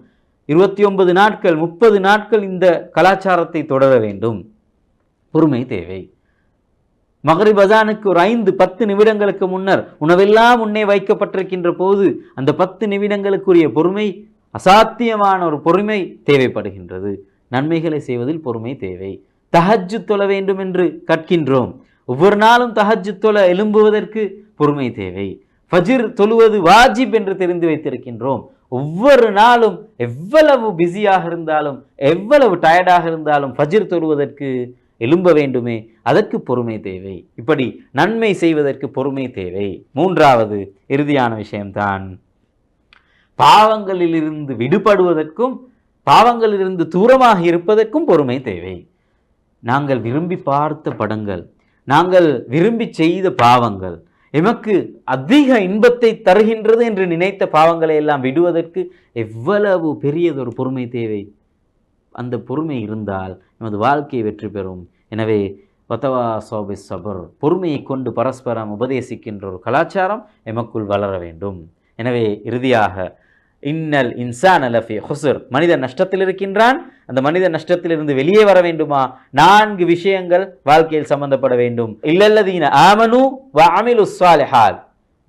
29 நாட்கள் 30 நாட்கள் இந்த கலாச்சாரத்தை தொடர வேண்டும். பொறுமை தேவை. மக்ரிப் அஸானுக்கு ஒரு 5-10 நிமிடங்களுக்கு முன்னர் உணவெல்லாம் முன்னே வைக்கப்பட்டிருக்கின்ற போது அந்த 10 நிமிடங்களுக்குரிய பொறுமை, அசாத்தியமான ஒரு பொறுமை தேவைப்படுகின்றது. நன்மைகளை செய்வதில் பொறுமை தேவை. தஹஜ்ஜுத் தொழ வேண்டும் என்று கற்கின்றோம். ஒவ்வொரு நாளும் தஹஜ்ஜுத் தொழ எழும்புவதற்கு பொறுமை தேவை. ஃபஜ்ர் தொழுவது வாஜிப் என்று தெரிந்து வைத்திருக்கின்றோம். ஒவ்வொரு நாளும் எவ்வளவு பிஸியாக இருந்தாலும், எவ்வளவு டயர்டாக இருந்தாலும் ஃபஜ்ர் தொழுவதற்கு எழும்ப வேண்டுமே, அதற்கு பொறுமை தேவை. இப்படி நன்மை செய்வதற்கு பொறுமை தேவை. மூன்றாவது, இறுதியான விஷயம்தான், பாவங்களிலிருந்து விடுபடுவதற்கும் பாவங்களிலிருந்து தூரமாக இருப்பதற்கும் பொறுமை தேவை. நாங்கள் விரும்பி பார்த்த படங்கள், நாங்கள் விரும்பி செய்த பாவங்கள், எமக்கு அதிக இன்பத்தை தருகின்றது என்று நினைத்த பாவங்களை எல்லாம் விடுவதற்கு எவ்வளவு பெரியதொரு பொறுமை தேவை. அந்த பொறுமை இருந்தால் நமது வாழ்க்கையை வெற்றி பெறும். எனவே வதவாஸவ் பிஸ்ஸப்ர், பொறுமையை கொண்டு பரஸ்பரம் உபதேசிக்கின்ற ஒரு கலாச்சாரம் எமக்குள் வளர வேண்டும். எனவே இறுதியாக, இன்னல் இன்சான லஃபி ஹுஸ்ர், மனிதன் நஷ்டத்தில் இருக்கின்றான். அந்த மனித நஷ்டத்திலிருந்து வெளியே வர வேண்டுமா? 4 விஷயங்கள் வாழ்க்கையில் சம்பந்தப்பட வேண்டும். இல்லல்லதீன ஆமனு வ அமிலு ஸாலிஹாத்,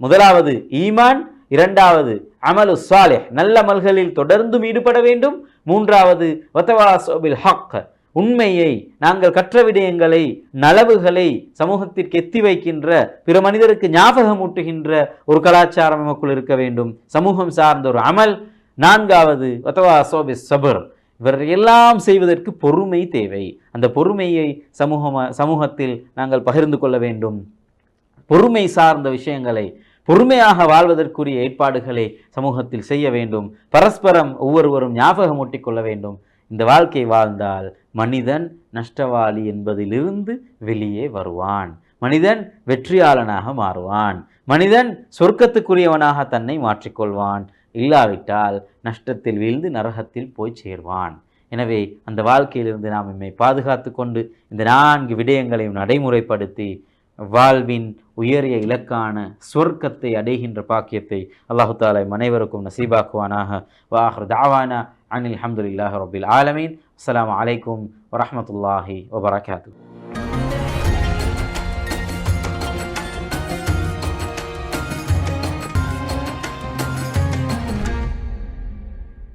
முதலாவது ஈமான், இரண்டாவது அமலு ஸாலிஹ், நல்ல அமல்களில் தொடர்ந்து ஈடுபட வேண்டும், மூன்றாவது வதவாஸவ் பில் ஹக், உண்மையை, நாங்கள் கற்ற விடயங்களை, நலவுகளை சமூகத்திற்கு எத்தி வைக்கின்ற, பிற மனிதருக்கு ஞாபகமூட்டுகின்ற ஒரு கலாச்சாரம் நமக்குள் இருக்க வேண்டும். சமூகம் சார்ந்த ஒரு அமல். நான்காவது வதவாசோபி சபர், இவரையெல்லாம் செய்வதற்கு பொறுமை தேவை. அந்த பொறுமையை சமூகத்தில் நாங்கள் பகிர்ந்து கொள்ள வேண்டும். பொறுமை சார்ந்த விஷயங்களை, பொறுமையாக வாழ்வதற்குரிய ஏற்பாடுகளை சமூகத்தில் செய்ய வேண்டும். பரஸ்பரம் ஒவ்வொருவரும் ஞாபகமூட்டிக் கொள்ள வேண்டும். இந்த வாழ்க்கை வாழ்ந்தால் மனிதன் நஷ்டவாளி என்பதிலிருந்து வெளியே வருவான். மனிதன் வெற்றியாளனாக மாறுவான். மனிதன் சொர்க்கத்துக்குரியவனாக தன்னை மாற்றிக்கொள்வான். இல்லாவிட்டால் நஷ்டத்தில் வீழ்ந்து நரகத்தில் போய் சேர்வான். எனவே அந்த வாழ்க்கையிலிருந்து நாம் நம்மை பாதுகாத்து கொண்டு இந்த 4 விடயங்களையும் நடைமுறைப்படுத்தி வாழ்வின் உயரிய இலக்கான சொர்க்கத்தை அடைகின்ற பாக்கியத்தை அல்லாஹு தஆலா அனைவருக்கும் நசீபாக்குவானாக. வஆஹிரு தஅவானா அனில் ஹம்துலில்லாஹி ரப்பில் ஆலமீன். அஸ்ஸலாமு அலைக்கும் வரஹ்மத்துல்லாஹி வபரகாத்துஹு.